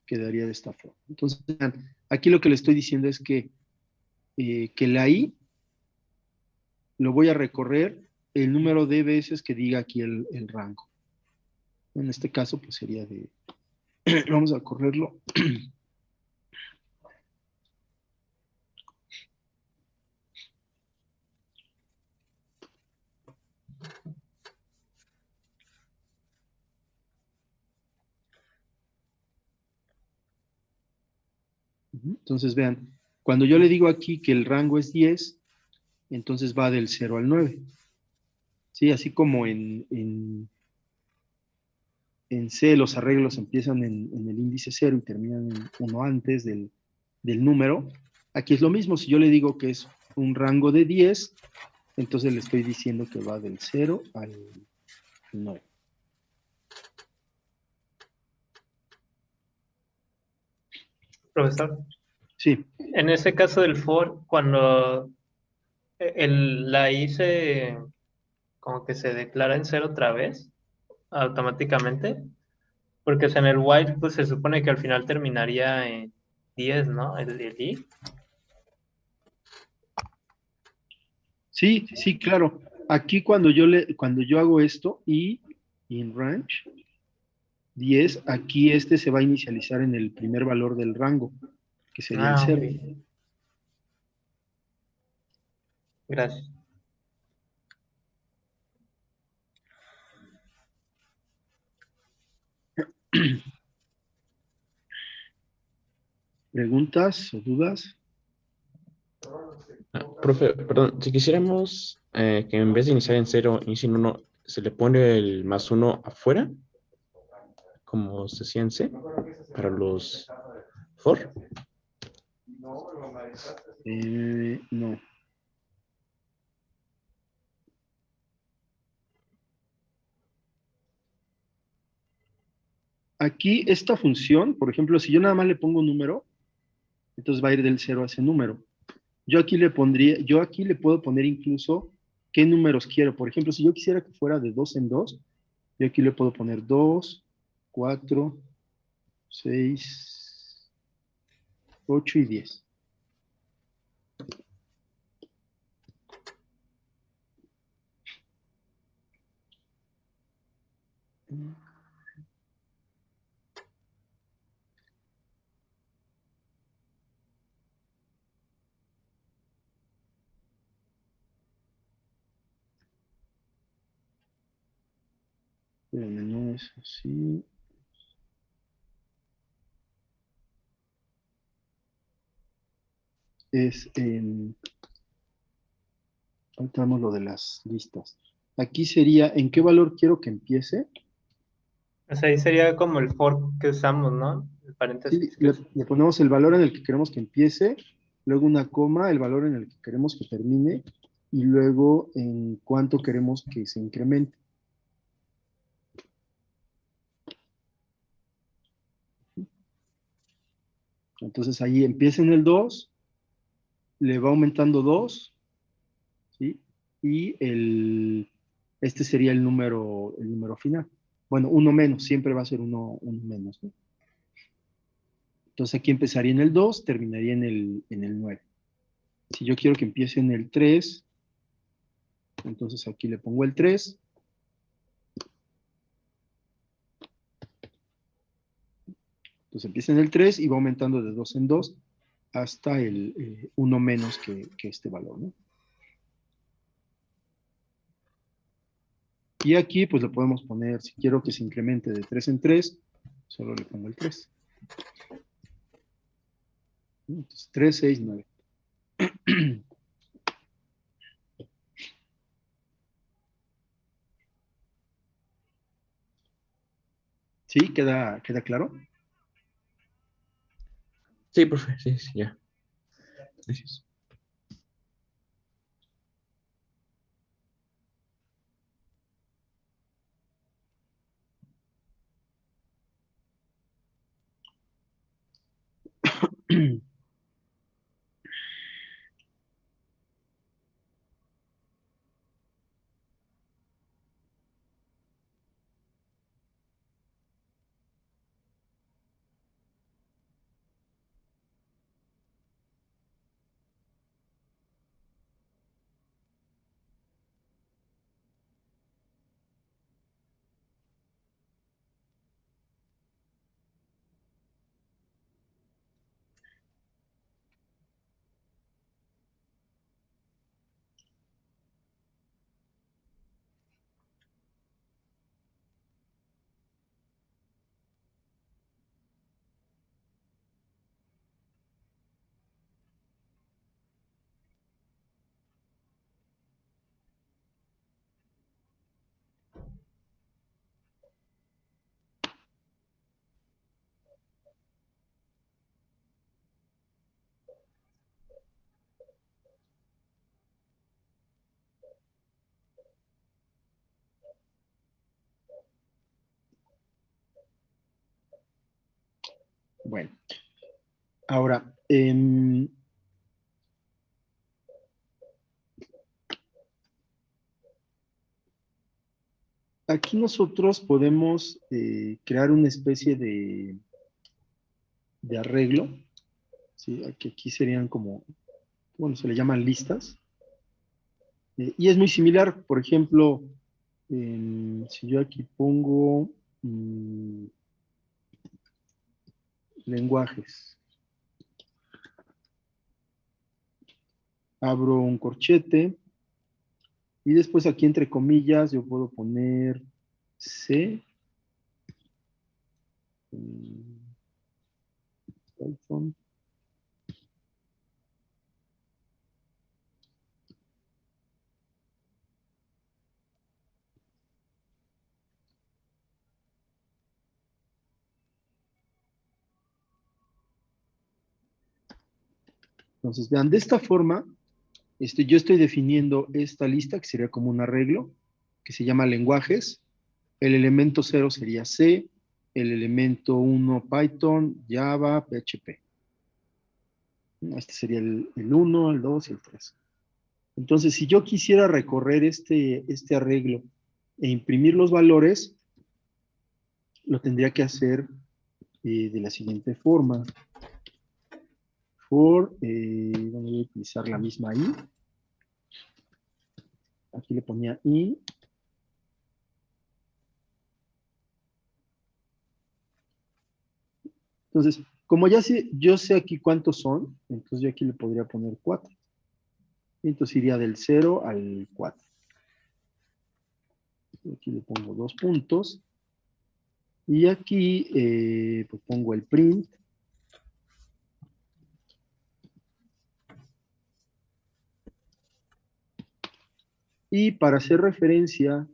quedaría de esta forma. Entonces, aquí lo que le estoy diciendo es que la i lo voy a recorrer el número de veces que diga aquí el rango. En este caso, pues sería de... vamos a correrlo. Entonces, vean, cuando yo le digo aquí que el rango es 10, entonces va del 0 al 9. ¿Sí? Así como en C los arreglos empiezan en el índice 0 y terminan en uno antes del número. Aquí es lo mismo, si yo le digo que es un rango de 10, entonces le estoy diciendo que va del 0 al 9. Profesor, Sí, en ese caso del for, cuando la I como que se declara en cero otra vez, automáticamente, porque en el while pues se supone que al final terminaría en 10, ¿no? El I. sí, sí, claro. Aquí cuando yo hago esto, y in range 10, aquí este se va a inicializar en el primer valor del rango, que sería el Ah, 0. ok. Gracias. ¿Preguntas o dudas? Profe, perdón, si quisiéramos que en vez de iniciar en 0, inicie en 1, ¿se le pone el más 1 afuera? Como se hacía en C, para los for. No. Aquí esta función, por ejemplo, si yo nada más le pongo un número, entonces va a ir del 0 a ese número. Yo aquí le puedo poner incluso qué números quiero. Por ejemplo, si yo quisiera que fuera de 2 en 2, yo aquí le puedo poner 2, 4, 6, 8 y 10. Espérame, no es así. Es en... Ahorita vemos lo de las listas. Aquí sería, ¿en qué valor quiero que empiece? O sea, ahí sería como el for que usamos, ¿no? El Sí, paréntesis le ponemos el valor en el que queremos que empiece, luego una coma, el valor en el que queremos que termine, y luego en cuánto queremos que se incremente. Entonces ahí empieza en el 2, le va aumentando 2, ¿sí? Y este sería el número final. Bueno, uno menos, siempre va a ser uno menos, ¿no? Entonces aquí empezaría en el 2, terminaría en el 9. Si yo quiero que empiece en el 3, entonces aquí le pongo el 3. Entonces empieza en el 3 y va aumentando de 2 en 2 hasta el 1 menos que este valor, ¿no? Y aquí pues le podemos poner, si quiero que se incremente de 3 en 3, solo le pongo el 3. Entonces 3, 6, 9. ¿Sí? ¿Queda claro? Sí, profe, sí, sí, ya. Gracias. Bueno, ahora, aquí nosotros podemos crear una especie de arreglo, ¿sí? Aquí serían como, bueno, se le llaman listas, y es muy similar. Por ejemplo, si yo aquí pongo lenguajes, abro un corchete, y después aquí entre comillas yo puedo poner C, Python, entonces vean, de esta forma, yo estoy definiendo esta lista, que sería como un arreglo, que se llama lenguajes. El elemento 0 sería C, el elemento 1 Python, Java, PHP. Este sería el 1, el 2 y el 3. Entonces, si yo quisiera recorrer este arreglo e imprimir los valores, lo tendría que hacer de la siguiente forma. Voy a utilizar la misma i. Aquí le ponía i. Entonces, como ya yo sé aquí cuántos son, entonces yo aquí le podría poner 4. Y entonces iría del 0 al 4. Aquí le pongo 2 puntos. Y aquí pues pongo el print. Y para hacer referencia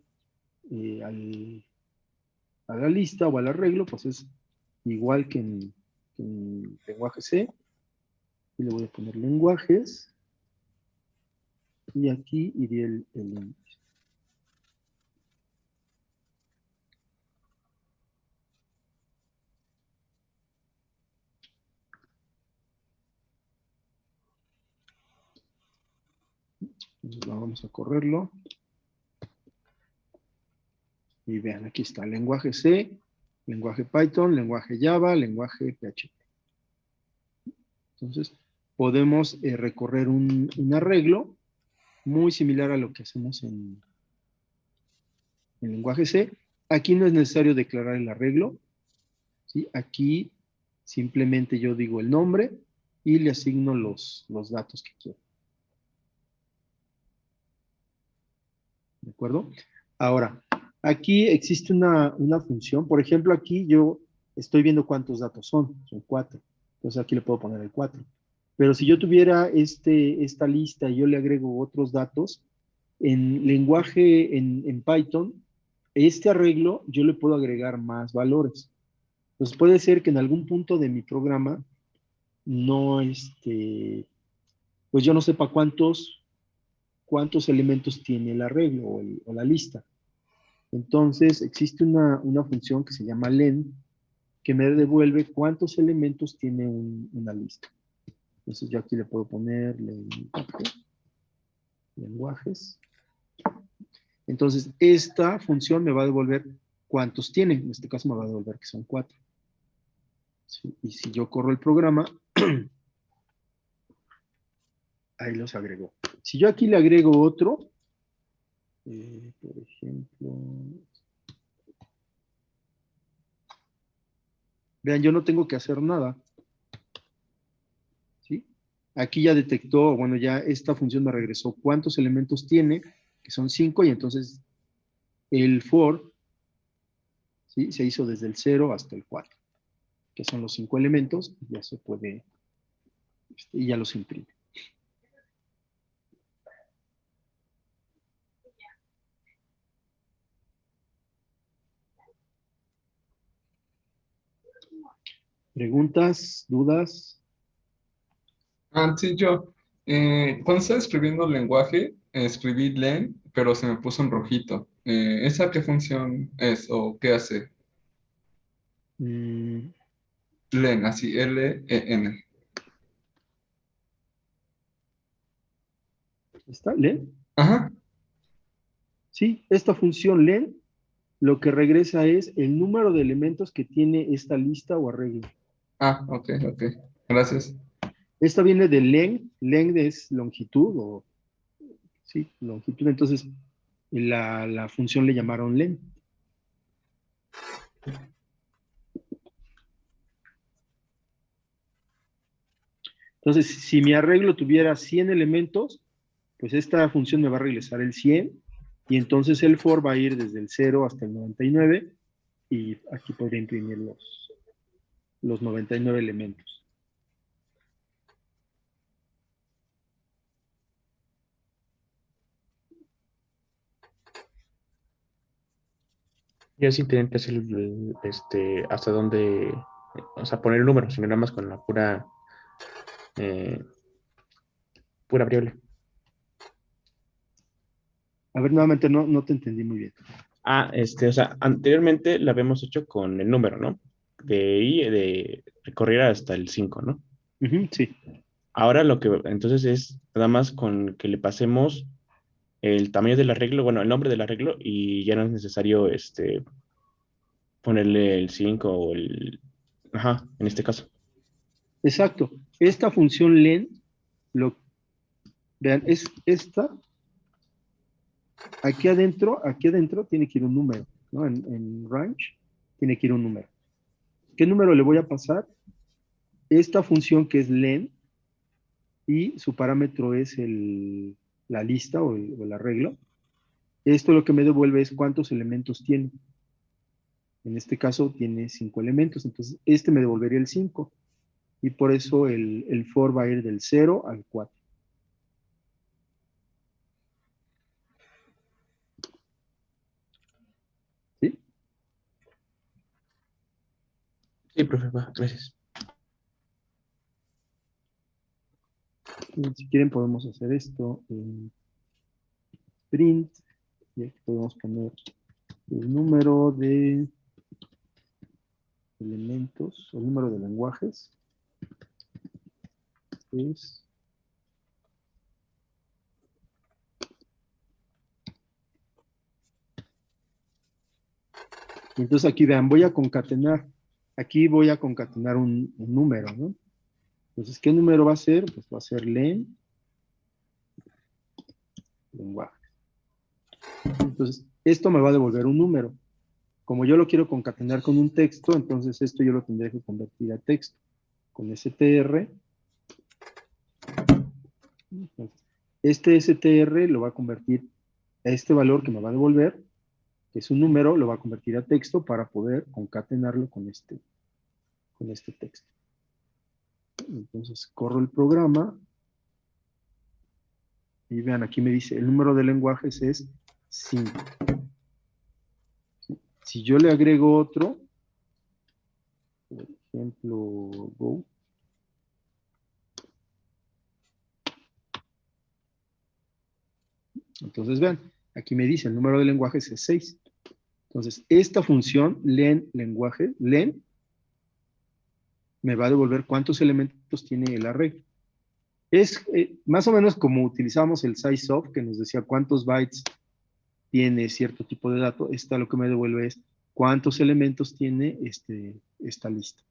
a la lista o al arreglo, pues es igual que en lenguaje C. Y le voy a poner lenguajes. Y aquí iría el índice. Entonces vamos a correrlo. Y vean, aquí está, lenguaje C, lenguaje Python, lenguaje Java, lenguaje PHP. Entonces, podemos recorrer un arreglo muy similar a lo que hacemos en lenguaje C. Aquí no es necesario declarar el arreglo, ¿sí? Aquí simplemente yo digo el nombre y le asigno los datos que quiero. ¿De acuerdo? Ahora, aquí existe una función. Por ejemplo, aquí yo estoy viendo cuántos datos son 4. Entonces aquí le puedo poner el 4. Pero si yo tuviera esta lista y yo le agrego otros datos, en lenguaje, en Python, este arreglo yo le puedo agregar más valores. Entonces puede ser que en algún punto de mi programa no, pues yo no sepa cuántos elementos tiene el arreglo o la lista. Entonces existe una función que se llama len, que me devuelve cuántos elementos tiene una lista. Entonces yo aquí le puedo poner lenguajes. Entonces esta función me va a devolver cuántos tiene. En este caso me va a devolver que son 4. ¿Sí? Y si yo corro el programa, ahí los agregó. Si yo aquí le agrego otro, por ejemplo, vean, yo no tengo que hacer nada. ¿Sí? Aquí ya detectó, bueno, ya esta función me regresó cuántos elementos tiene, que son 5, y entonces el for, ¿sí? Se hizo desde el 0 hasta el 4, que son los 5 elementos, y ya se puede, y ya los imprime. ¿Preguntas? ¿Dudas? Sí, yo. Cuando estaba escribiendo el lenguaje, escribí len, pero se me puso en rojito. ¿Esa qué función es o qué hace? len, así, L-E-N. ¿Está? ¿Len? Ajá. Sí, esta función len lo que regresa es el número de elementos que tiene esta lista o arreglo. Ah, ok, ok. Gracias. Esta viene de len, len es longitud o sí, longitud, entonces la función le llamaron len. Entonces, si mi arreglo tuviera 100 elementos, pues esta función me va a regresar el 100 y entonces el for va a ir desde el 0 hasta el 99 y aquí podría imprimir los 99 elementos. Y es inteligente hacer hasta dónde, o sea, poner el número, sino nada más con la eh, pura variable. A ver, nuevamente no te entendí muy bien. O sea, anteriormente la habíamos hecho con el número, ¿no? De recorrer hasta el 5, ¿no? Sí. Ahora lo que entonces es nada más con que le pasemos el tamaño del arreglo, bueno, el nombre del arreglo, y ya no es necesario ponerle el 5 o ajá, en este caso. Exacto. Esta función len, vean, es esta. Aquí adentro tiene que ir un número, ¿no? En range tiene que ir un número. ¿Qué número le voy a pasar? Esta función que es len y su parámetro es la lista o el arreglo. Esto lo que me devuelve es cuántos elementos tiene. En este caso tiene 5 elementos, entonces este me devolvería el 5. Y por eso el for va a ir del 0 al 4. ¿Sí? Sí, profe, va, gracias. Y si quieren podemos hacer esto en print. Y aquí podemos poner el número de elementos, o el número de lenguajes. Es y entonces aquí vean, voy a concatenar. Aquí voy a concatenar un número, ¿no? Entonces, ¿qué número va a ser? Pues va a ser len lenguaje. Entonces, esto me va a devolver un número. Como yo lo quiero concatenar con un texto, entonces esto yo lo tendré que convertir a texto. Con str. Entonces, este str lo va a convertir a este valor que me va a devolver, que es un número, lo va a convertir a texto para poder concatenarlo con este texto. Entonces, corro el programa. Y vean, aquí me dice, el número de lenguajes es 5. Si yo le agrego otro, por ejemplo, Go. Entonces vean, aquí me dice, el número de lenguajes es 6. Entonces, esta función, len lenguaje, len, me va a devolver cuántos elementos tiene el arreglo. Es más o menos como utilizamos el sizeof, que nos decía cuántos bytes tiene cierto tipo de dato. Esta lo que me devuelve es cuántos elementos tiene esta lista.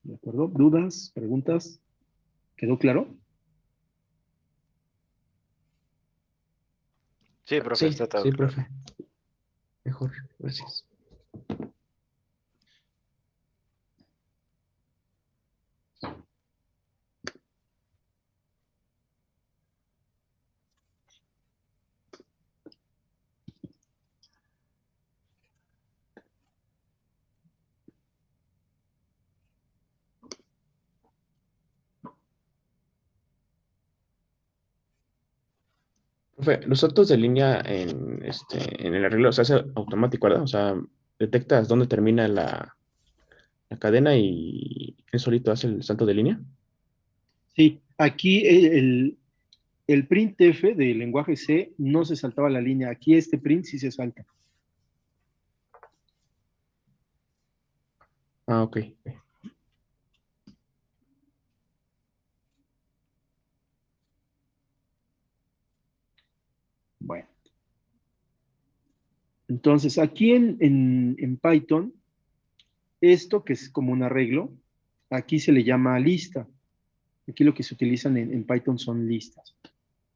¿De acuerdo? ¿Dudas? ¿Preguntas? ¿Quedó claro? Sí, profe, Sí, está todo sí, claro. profe. Mejor, gracias. Profe, los saltos de línea en el arreglo se hace automático, ¿verdad? O sea, detectas dónde termina la cadena y él solito hace el salto de línea. Sí, aquí el printf del lenguaje C no se saltaba la línea. Aquí este print sí se salta. Ah, ok. Bueno, entonces aquí en Python, esto que es como un arreglo, aquí se le llama lista. Aquí lo que se utilizan en Python son listas,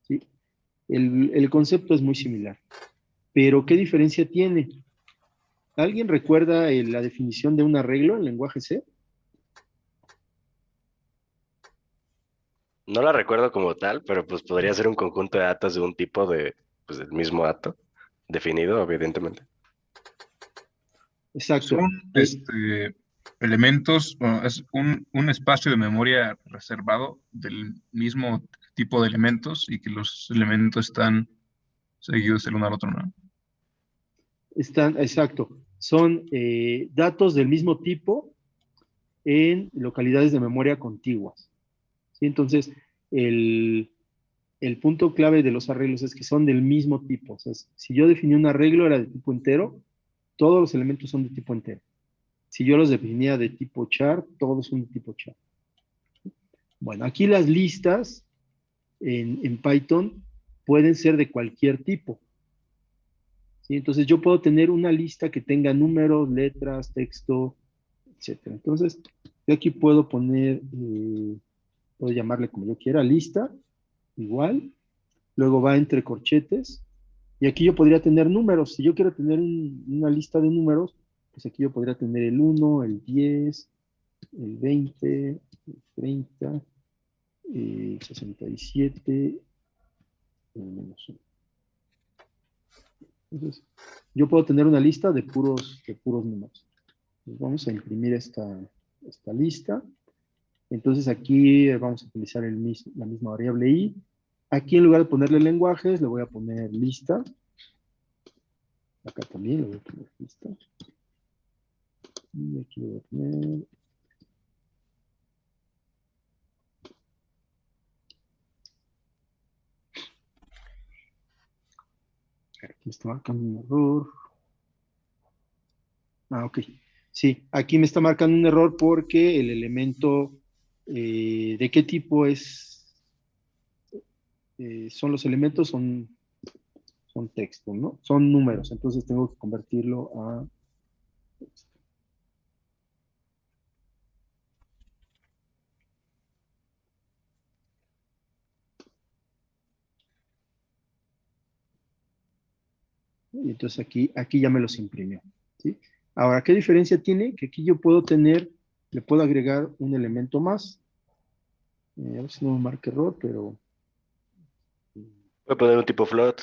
¿sí? El concepto es muy similar, pero ¿qué diferencia tiene? ¿Alguien recuerda la definición de un arreglo en lenguaje C? No la recuerdo como tal, pero pues podría ser un conjunto de datos de un tipo de, pues del mismo dato, definido, evidentemente. Exacto. Son elementos, bueno, es un espacio de memoria reservado del mismo tipo de elementos y que los elementos están seguidos el uno al otro, ¿no? Exacto. Son datos del mismo tipo en localidades de memoria contiguas, ¿sí? Entonces, el, el punto clave de los arreglos es que son del mismo tipo. O sea, si yo definí un arreglo era de tipo entero, todos los elementos son de tipo entero. Si yo los definía de tipo char, todos son de tipo char. Bueno, aquí las listas en Python pueden ser de cualquier tipo, ¿sí? Entonces yo puedo tener una lista que tenga números, letras, texto, etcétera. Entonces, yo aquí puedo poner, puedo llamarle como yo quiera, lista, igual, luego va entre corchetes, y aquí yo podría tener números. Si yo quiero tener una lista de números, pues aquí yo podría tener el 1, el 10, el 20, el 30, el 67, el menos 1. Entonces, yo puedo tener una lista de puros números. Entonces, vamos a imprimir esta lista. Entonces aquí vamos a utilizar la misma variable i. Aquí en lugar de ponerle lenguajes, le voy a poner lista. Acá también le voy a poner lista. Y aquí le voy a poner... Aquí me está marcando un error. Ah, ok. Sí, aquí me está marcando un error porque el elemento de qué tipo son los elementos, son textos, ¿no? Son números, entonces tengo que convertirlo a texto. Y entonces aquí ya me los imprimió, ¿sí? Ahora, ¿qué diferencia tiene? Que aquí yo puedo tener, le puedo agregar un elemento más. A ver si no me marca error, pero Voy a poner un tipo float.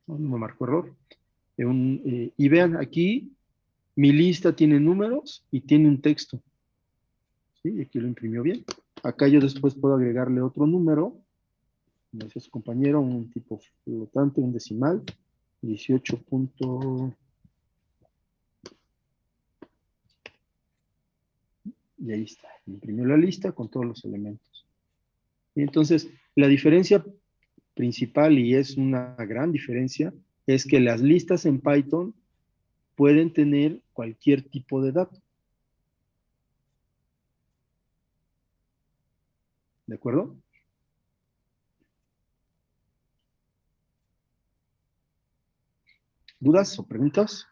no me marcó error. Y vean, aquí mi lista tiene números y tiene un texto, ¿sí? Y aquí lo imprimió bien. Acá yo después puedo agregarle otro número, como decía su compañero, un tipo flotante, un decimal, 18 punto... Y ahí está, imprimió la lista con todos los elementos. Y entonces, la diferencia principal, y es una gran diferencia, es que las listas en Python pueden tener cualquier tipo de dato. ¿De acuerdo? ¿Dudas o preguntas?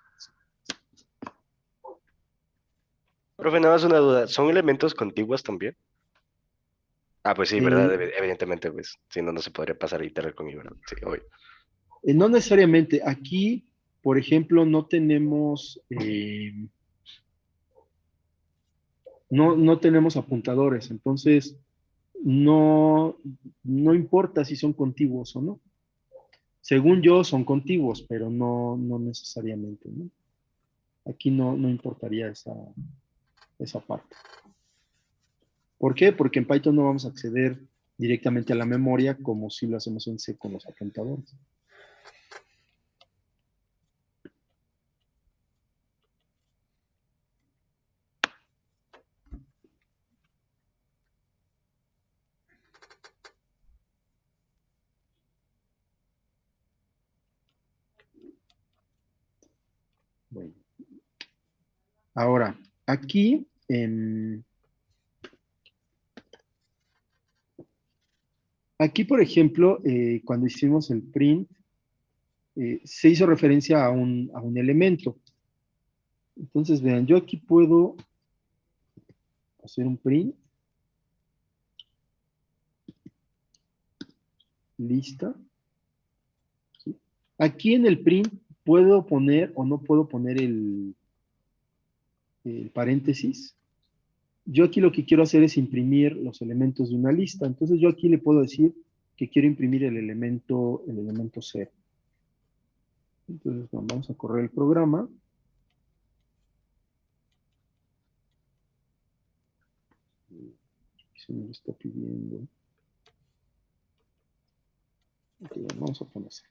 Profe, nada más una duda. ¿Son elementos contiguos también? Ah, pues sí, ¿verdad? Eh, Evidentemente, pues, si no, no se podría pasar literal con I, ¿verdad? Sí, obvio. no necesariamente. Aquí, por ejemplo, no tenemos, no tenemos apuntadores, entonces no importa si son contiguos o no. Según yo, son contiguos, pero no necesariamente, ¿no? Aquí no importaría esa parte. ¿Por qué? Porque en Python no vamos a acceder directamente a la memoria como si lo hacemos en C con los apuntadores. Bueno. Ahora, aquí, aquí, por ejemplo, cuando hicimos el print, se hizo referencia a un elemento. Entonces, vean, yo aquí puedo hacer un print. Lista. ¿Sí? Aquí en el print, ¿puedo poner o no puedo poner el paréntesis? Yo aquí lo que quiero hacer es imprimir los elementos de una lista. Entonces yo aquí le puedo decir que quiero imprimir el elemento 0. Entonces vamos a correr el programa. Se me lo está pidiendo. Ok, vamos a poner 0.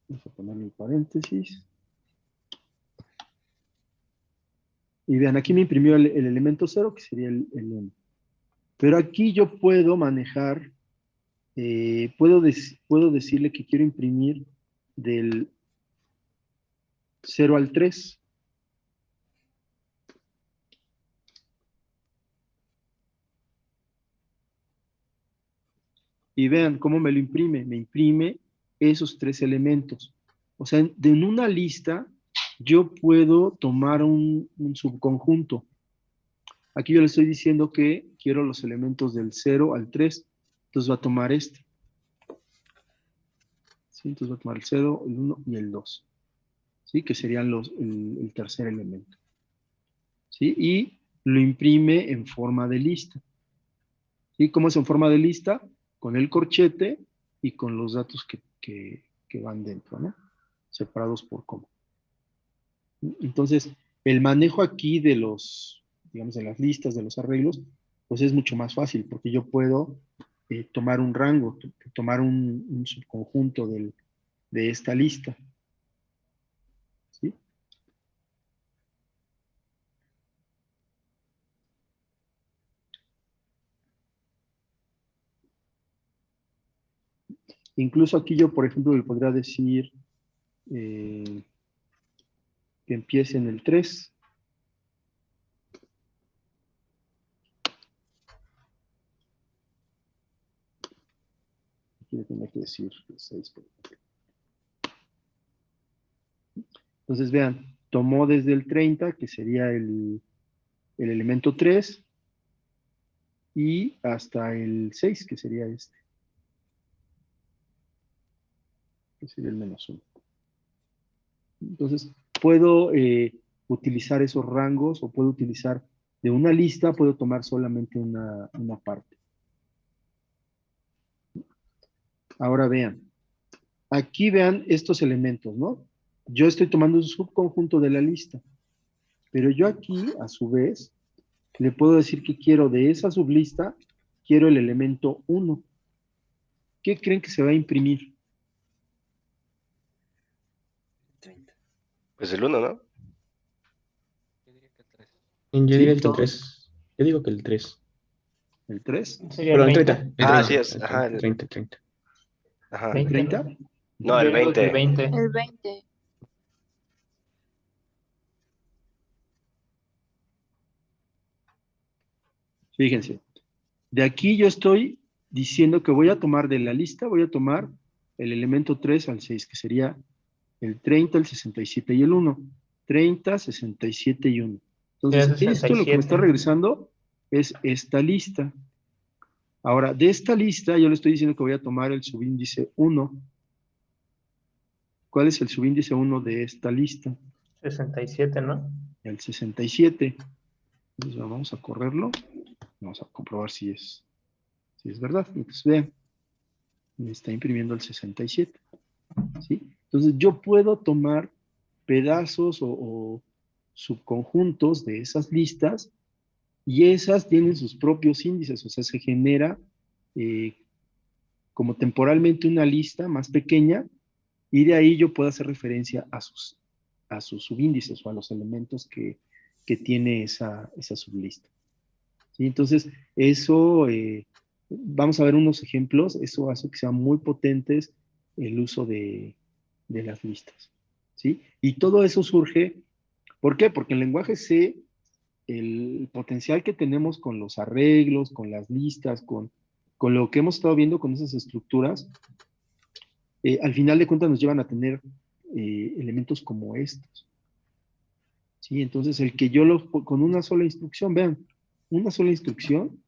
Vamos a poner mi paréntesis. Y vean, aquí me imprimió el elemento 0, que sería el 1. Pero aquí yo puedo manejar, puedo decirle que quiero imprimir del 0 al 3. Y vean cómo me lo imprime. Me imprime esos 3 elementos. O sea, en una lista yo puedo tomar un subconjunto. Aquí yo le estoy diciendo que quiero los elementos del 0 al 3. Entonces va a tomar este. ¿Sí? Entonces va a tomar el 0, el 1 y el 2. ¿Sí? Que serían el tercer elemento. ¿Sí? Y lo imprime en forma de lista. ¿Sí? ¿Cómo es en forma de lista? Con el corchete y con los datos que van dentro, ¿no? Separados por coma. Entonces, el manejo aquí de los, digamos, de las listas, de los arreglos, pues es mucho más fácil, porque yo puedo tomar un rango, tomar un subconjunto de esta lista. ¿Sí? Incluso aquí yo, por ejemplo, le podría decir que empiece en el 3. Aquí le tendría que decir el 6. Entonces, vean, tomó desde el 30, que sería el elemento 3, y hasta el 6, que sería este. Que sería el -1. Entonces, puedo utilizar esos rangos, o puedo utilizar de una lista, puedo tomar solamente una parte. Ahora vean, aquí vean estos elementos, ¿no? Yo estoy tomando un subconjunto de la lista, pero yo aquí, a su vez, le puedo decir que quiero de esa sublista, quiero el elemento 1. ¿Qué creen que se va a imprimir? Pues el 1, ¿no? Yo ¿Sí? diría que el 3. Yo digo que el 3. ¿El 3? Sería Pero el el 20. 30. Ah, sí es. El Ajá. 30. Ajá. ¿El 30? No, el Yo digo que 20. el 20. El 20. Fíjense, de aquí yo estoy diciendo que voy a tomar de la lista, voy a tomar el elemento 3 al 6, que sería el 30, el 67 y el 1. 30, 67 y 1. Entonces, Sería esto lo que me está 67. regresando es esta lista. Ahora, de esta lista yo le estoy diciendo que voy a tomar el subíndice 1. ¿Cuál es el subíndice 1 de esta lista? 67, ¿no? El 67. Entonces vamos a correrlo. Vamos a comprobar si es verdad. Entonces vean, me está imprimiendo el 67. ¿Sí? Entonces yo puedo tomar pedazos o subconjuntos de esas listas, y esas tienen sus propios índices. O sea, se genera como temporalmente una lista más pequeña, y de ahí yo puedo hacer referencia a sus subíndices o a los elementos que tiene esa sublista. ¿Sí? Entonces, eso, vamos a ver unos ejemplos. Eso hace que sean muy potentes el uso de las listas, ¿sí? Y todo eso surge, ¿por qué? Porque en lenguaje C, el potencial que tenemos con los arreglos, con las listas, con lo que hemos estado viendo con esas estructuras, al final de cuentas nos llevan a tener elementos como estos. ¿Sí? Entonces, el que yo con una sola instrucción, vean, una sola instrucción,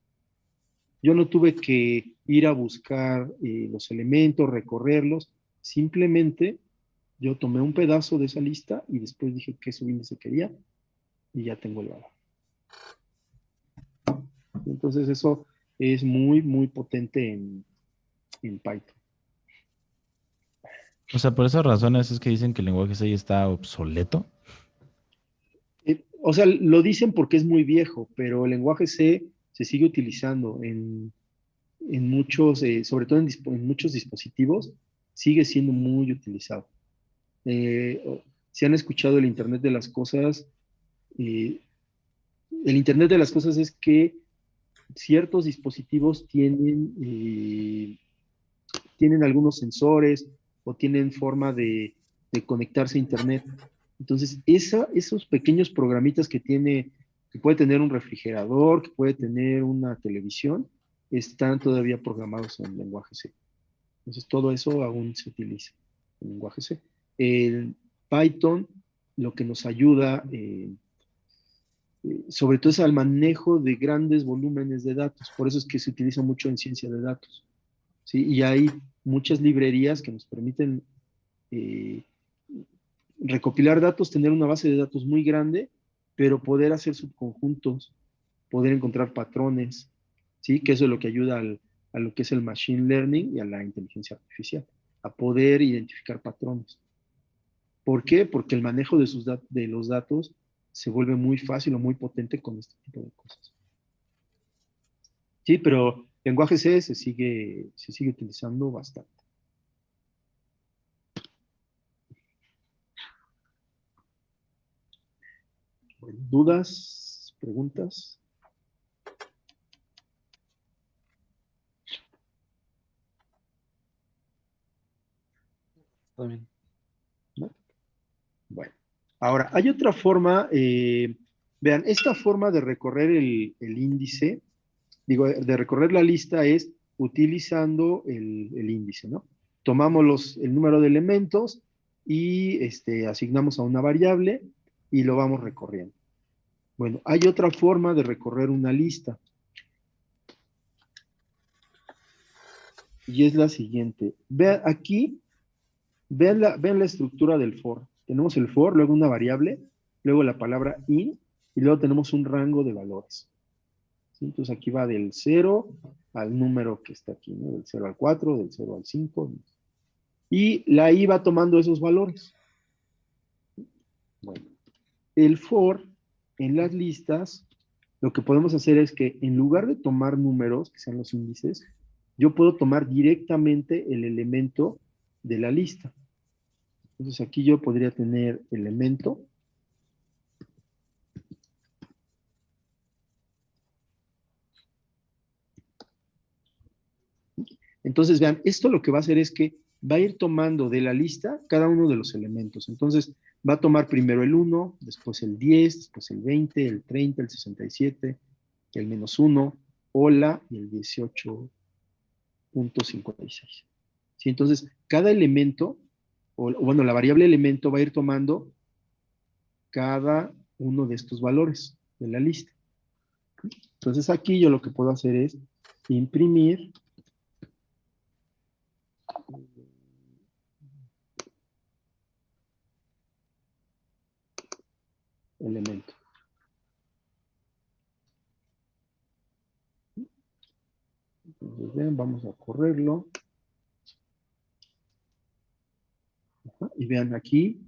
yo no tuve que ir a buscar los elementos, recorrerlos, simplemente yo tomé un pedazo de esa lista y después dije qué subíndice quería y ya tengo el valor. Entonces, eso es muy, muy potente en Python. O sea, por esas razones es que dicen que el lenguaje C está obsoleto. O sea, lo dicen porque es muy viejo, pero el lenguaje C se sigue utilizando en muchos, sobre todo en muchos dispositivos, sigue siendo muy utilizado. Si han escuchado el Internet de las Cosas, el Internet de las Cosas es que ciertos dispositivos tienen algunos sensores o tienen forma de conectarse a Internet. Entonces, esos pequeños programitas que puede tener un refrigerador, que puede tener una televisión, están todavía programados en lenguaje C. Entonces, todo eso aún se utiliza en lenguaje C. El Python lo que nos ayuda, sobre todo, es al manejo de grandes volúmenes de datos. Por eso es que se utiliza mucho en ciencia de datos. ¿Sí? Y hay muchas librerías que nos permiten recopilar datos, tener una base de datos muy grande, pero poder hacer subconjuntos, poder encontrar patrones, ¿sí? Que eso es lo que ayuda a lo que es el machine learning y a la inteligencia artificial, a poder identificar patrones. ¿Por qué? Porque el manejo de los datos se vuelve muy fácil o muy potente con este tipo de cosas. Sí, pero lenguaje C se sigue utilizando bastante. Bueno, ¿dudas? ¿Preguntas? Está bien. ¿No? Bueno, ahora, hay otra forma, vean, esta forma de recorrer el índice, de recorrer la lista es utilizando el índice, ¿no? Tomamos el número de elementos y asignamos a una variable y lo vamos recorriendo. Bueno, hay otra forma de recorrer una lista. Y es la siguiente. Vean aquí, vean la estructura del for. Tenemos el for, luego una variable, luego la palabra in, y luego tenemos un rango de valores. ¿Sí? Entonces aquí va del 0 al número que está aquí, ¿no? Del 0 al 4, del 0 al 5. Y la i va tomando esos valores. Bueno, el for en las listas, lo que podemos hacer es que en lugar de tomar números, que sean los índices, yo puedo tomar directamente el elemento de la lista. Entonces aquí yo podría tener elemento. Entonces vean, esto lo que va a hacer es que va a ir tomando de la lista cada uno de los elementos. Entonces va a tomar primero el 1, después el 10, después el 20, el 30, el 67, el -1, hola y el 18.56. ¿Sí? Entonces, cada elemento, bueno, la variable elemento va a ir tomando cada uno de estos valores de la lista. Entonces aquí yo lo que puedo hacer es imprimir elemento. Entonces, vean, vamos a correrlo. Ajá, y vean aquí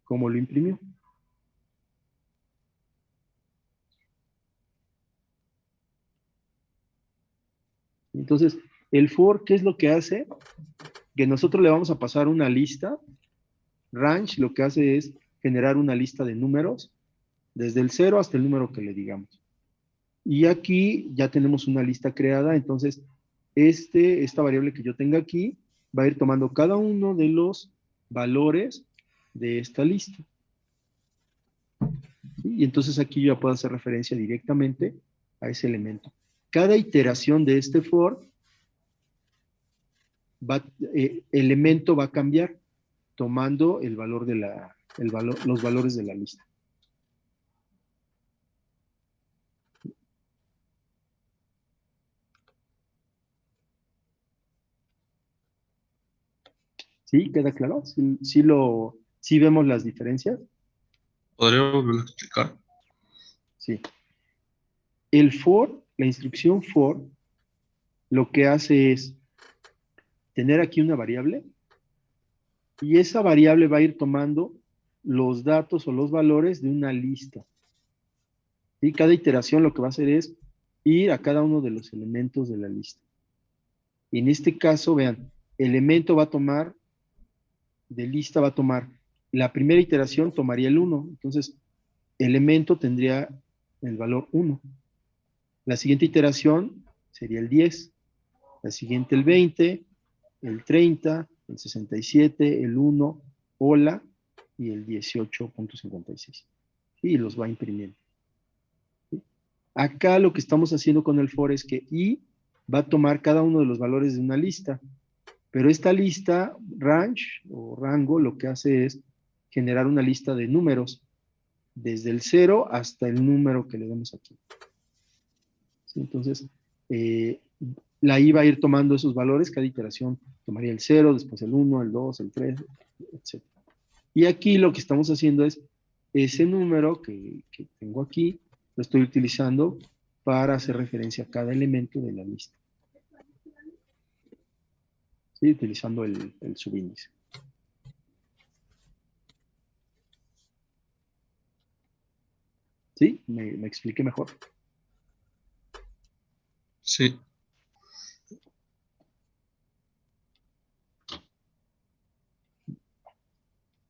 cómo lo imprimió. Entonces, el for, ¿qué es lo que hace? Que nosotros le vamos a pasar una lista. Range lo que hace es generar una lista de números, desde el 0 hasta el número que le digamos. Y aquí ya tenemos una lista creada, entonces esta variable que yo tenga aquí va a ir tomando cada uno de los valores de esta lista. ¿Sí? Y entonces aquí yo ya puedo hacer referencia directamente a ese elemento. Cada iteración de este for, elemento va a cambiar tomando el valor de los valores de la lista. ¿Sí? ¿Queda claro? ¿Sí vemos las diferencias? ¿Podría volverlo a explicar? Sí. El for, la instrucción for, lo que hace es tener aquí una variable y esa variable va a ir tomando los datos o los valores de una lista. Y cada iteración lo que va a hacer es ir a cada uno de los elementos de la lista. Y en este caso, vean, elemento va a tomar, de lista va a tomar, la primera iteración tomaría el 1, entonces elemento tendría el valor 1. La siguiente iteración sería el 10, la siguiente el 20, el 30, el 67, el 1, hola, y el 18.56. Y los va imprimiendo. ¿Sí? Acá lo que estamos haciendo con el for es que i va a tomar cada uno de los valores de una lista, pero esta lista, range o rango, lo que hace es generar una lista de números, desde el 0 hasta el número que le demos aquí. ¿Sí? Entonces, la i va a ir tomando esos valores, cada iteración tomaría el 0, después el 1, el 2, el 3, etc. Y aquí lo que estamos haciendo es, ese número que tengo aquí, lo estoy utilizando para hacer referencia a cada elemento de la lista. ¿Sí? Utilizando el subíndice. ¿Sí? ¿Me expliqué mejor? Sí.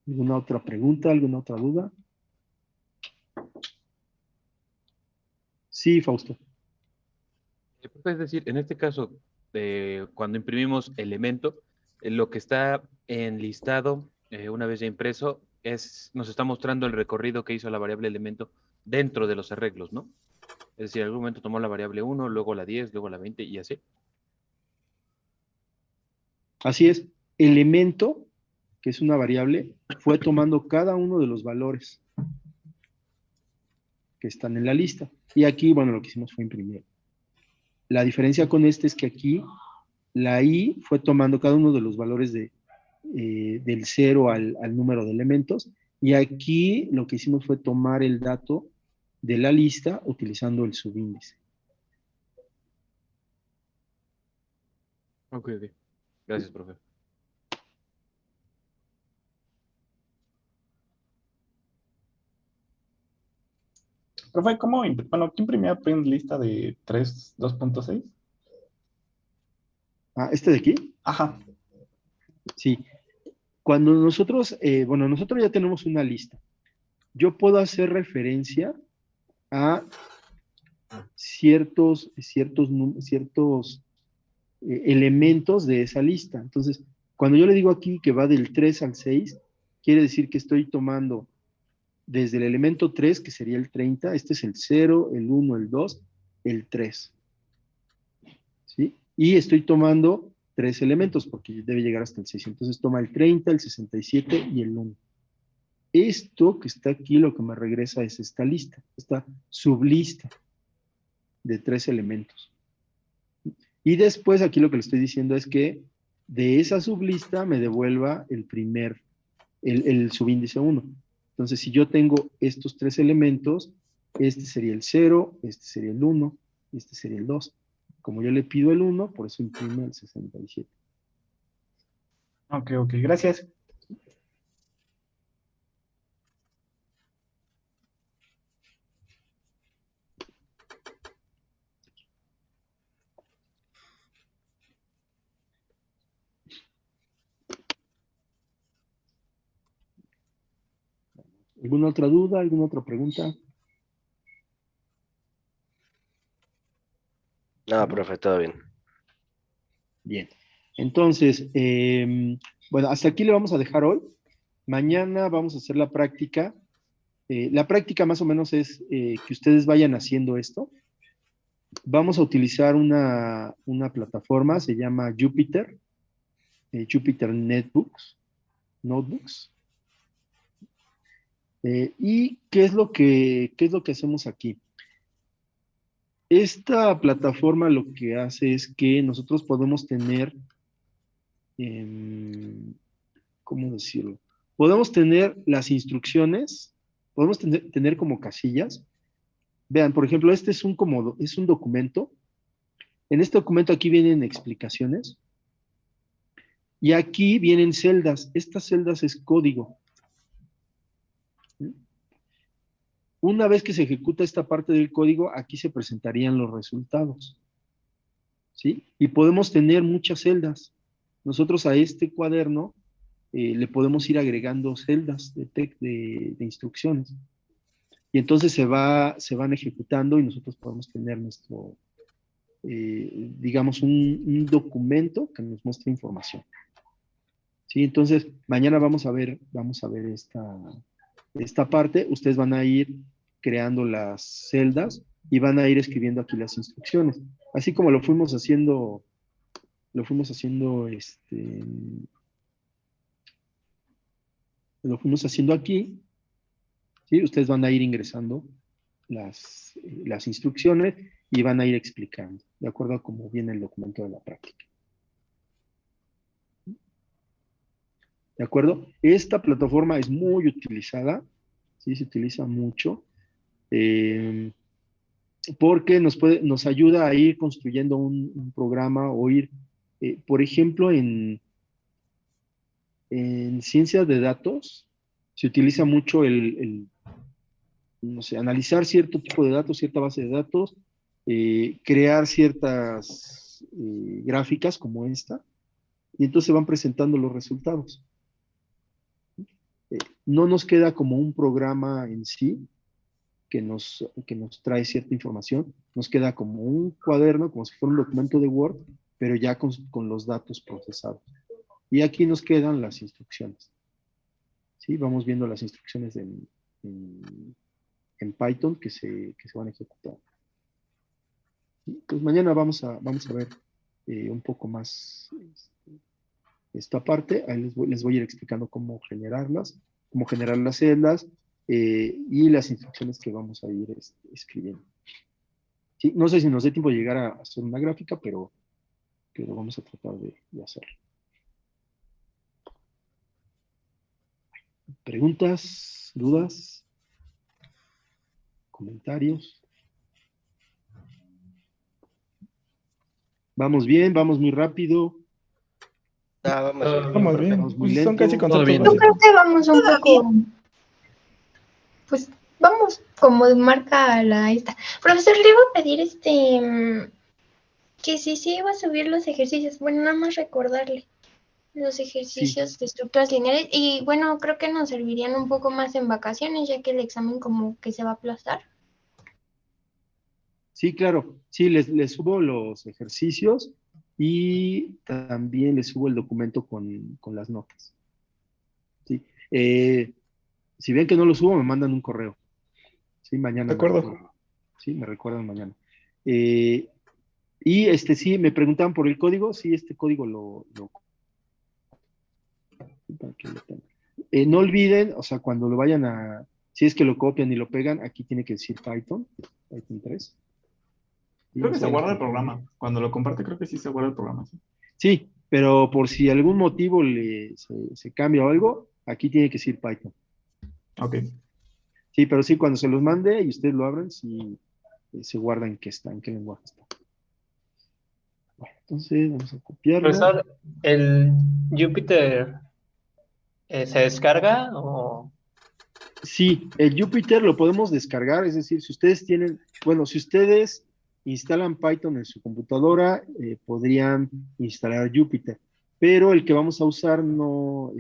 ¿Alguna otra pregunta? ¿Alguna otra duda? Sí, Fausto. Es decir, en este caso, cuando imprimimos elemento, lo que está enlistado, una vez ya impreso, nos está mostrando el recorrido que hizo la variable elemento dentro de los arreglos, ¿no? Es decir, en algún momento tomó la variable 1, luego la 10, luego la 20 y así. Así es. Elemento, que es una variable, fue tomando cada uno de los valores que están en la lista. Y aquí, bueno, lo que hicimos fue imprimir. La diferencia con este es que aquí la i fue tomando cada uno de los valores del 0 al número de elementos. Y aquí lo que hicimos fue tomar el dato de la lista utilizando el subíndice. Ok. Gracias, profe. Profe, ¿qué imprimía print lista de 2.6? Ah, ¿este de aquí? Ajá. Sí. Cuando nosotros, nosotros ya tenemos una lista. Yo puedo hacer referencia a ciertos elementos de esa lista. Entonces, cuando yo le digo aquí que va del 3 al 6, quiere decir que estoy tomando desde el elemento 3, que sería el 30, este es el 0, el 1, el 2, el 3. ¿Sí? Y estoy tomando 3 elementos, porque debe llegar hasta el 6. Entonces toma el 30, el 67 y el 1. Esto que está aquí, lo que me regresa es esta lista, esta sublista de 3 elementos. Y después aquí lo que le estoy diciendo es que de esa sublista me devuelva el subíndice 1. Entonces, si yo tengo estos 3 elementos, este sería el 0, este sería el 1, y este sería el 2. Como yo le pido el 1, por eso imprime el 67. Ok, gracias. ¿Alguna otra duda? ¿Alguna otra pregunta? No, profe, todo bien. Bien. Entonces, bueno, hasta aquí le vamos a dejar hoy. Mañana vamos a hacer la práctica. La práctica más o menos es que ustedes vayan haciendo esto. Vamos a utilizar una plataforma, se llama Jupyter, Jupyter Notebooks. ¿Y qué es lo que hacemos aquí? Esta plataforma lo que hace es que nosotros podemos tener, ¿cómo decirlo? Podemos tener las instrucciones, podemos tener como casillas. Vean, por ejemplo, este es un documento. En este documento aquí vienen explicaciones. Y aquí vienen celdas. Estas celdas es código. Una vez que se ejecuta esta parte del código, aquí se presentarían los resultados. ¿Sí? Y podemos tener muchas celdas. Nosotros a este cuaderno le podemos ir agregando celdas de instrucciones. Y entonces se van ejecutando y nosotros podemos tener nuestro, digamos, un documento que nos muestre información. ¿Sí? Entonces, mañana vamos a ver esta parte. Ustedes van a ir creando las celdas y van a ir escribiendo aquí las instrucciones. Así como lo fuimos haciendo aquí. ¿Sí? Ustedes van a ir ingresando las instrucciones y van a ir explicando, de acuerdo a cómo viene el documento de la práctica. ¿De acuerdo? Esta plataforma es muy utilizada, ¿sí? Se utiliza mucho, porque nos ayuda a ir construyendo un programa o ir, por ejemplo, en ciencias de datos, se utiliza mucho no sé, analizar cierto tipo de datos, cierta base de datos, crear ciertas gráficas como esta, y entonces van presentando los resultados. No nos queda como un programa en sí que nos trae cierta información, nos queda como un cuaderno, como si fuera un documento de Word, pero ya con los datos procesados. Y aquí nos quedan las instrucciones. ¿Sí? Vamos viendo las instrucciones en Python que se van a ejecutar. Pues mañana vamos a ver un poco más esta parte. Ahí les voy a ir explicando cómo generarlas, cómo generar las celdas y las instrucciones que vamos a ir escribiendo. ¿Sí? No sé si nos dé tiempo de llegar a hacer una gráfica, pero vamos a tratar de hacerlo. ¿Preguntas? ¿Dudas? ¿Comentarios? ¿Vamos bien? ¿Vamos muy rápido? Vamos bien. ¿Vamos muy Pues son lento? casi conceptos Yo creo que vamos un poco, pues vamos como marca la esta. Profesor, le iba a pedir que si sí iba a subir los ejercicios, bueno, nada más recordarle los ejercicios de estructuras lineales y bueno, creo que nos servirían un poco más en vacaciones, ya que el examen como que se va a aplazar. Sí, claro. Sí, les subo los ejercicios y también les subo el documento con las notas. ¿Sí? Si ven que no lo subo, me mandan un correo. Sí, mañana. De acuerdo. Sí, me recuerdan mañana. Y sí, me preguntaban por el código. Sí, este código para que lo tengan. No olviden, o sea, cuando lo vayan si es que lo copian y lo pegan, aquí tiene que decir Python 3. Creo que se guarda el programa. Cuando lo comparte, creo que sí se guarda el programa. Sí, pero por si algún motivo se cambia o algo, aquí tiene que decir Python. Ok. Sí, pero sí, cuando se los mande y ustedes lo abran, sí se guarda en qué lenguaje está. Bueno, entonces vamos a copiarlo. Profesor, ¿el Jupyter se descarga o...? Sí, el Jupyter lo podemos descargar, es decir, si ustedes instalan Python en su computadora, podrían instalar Jupyter, pero el que vamos a usar no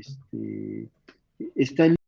está en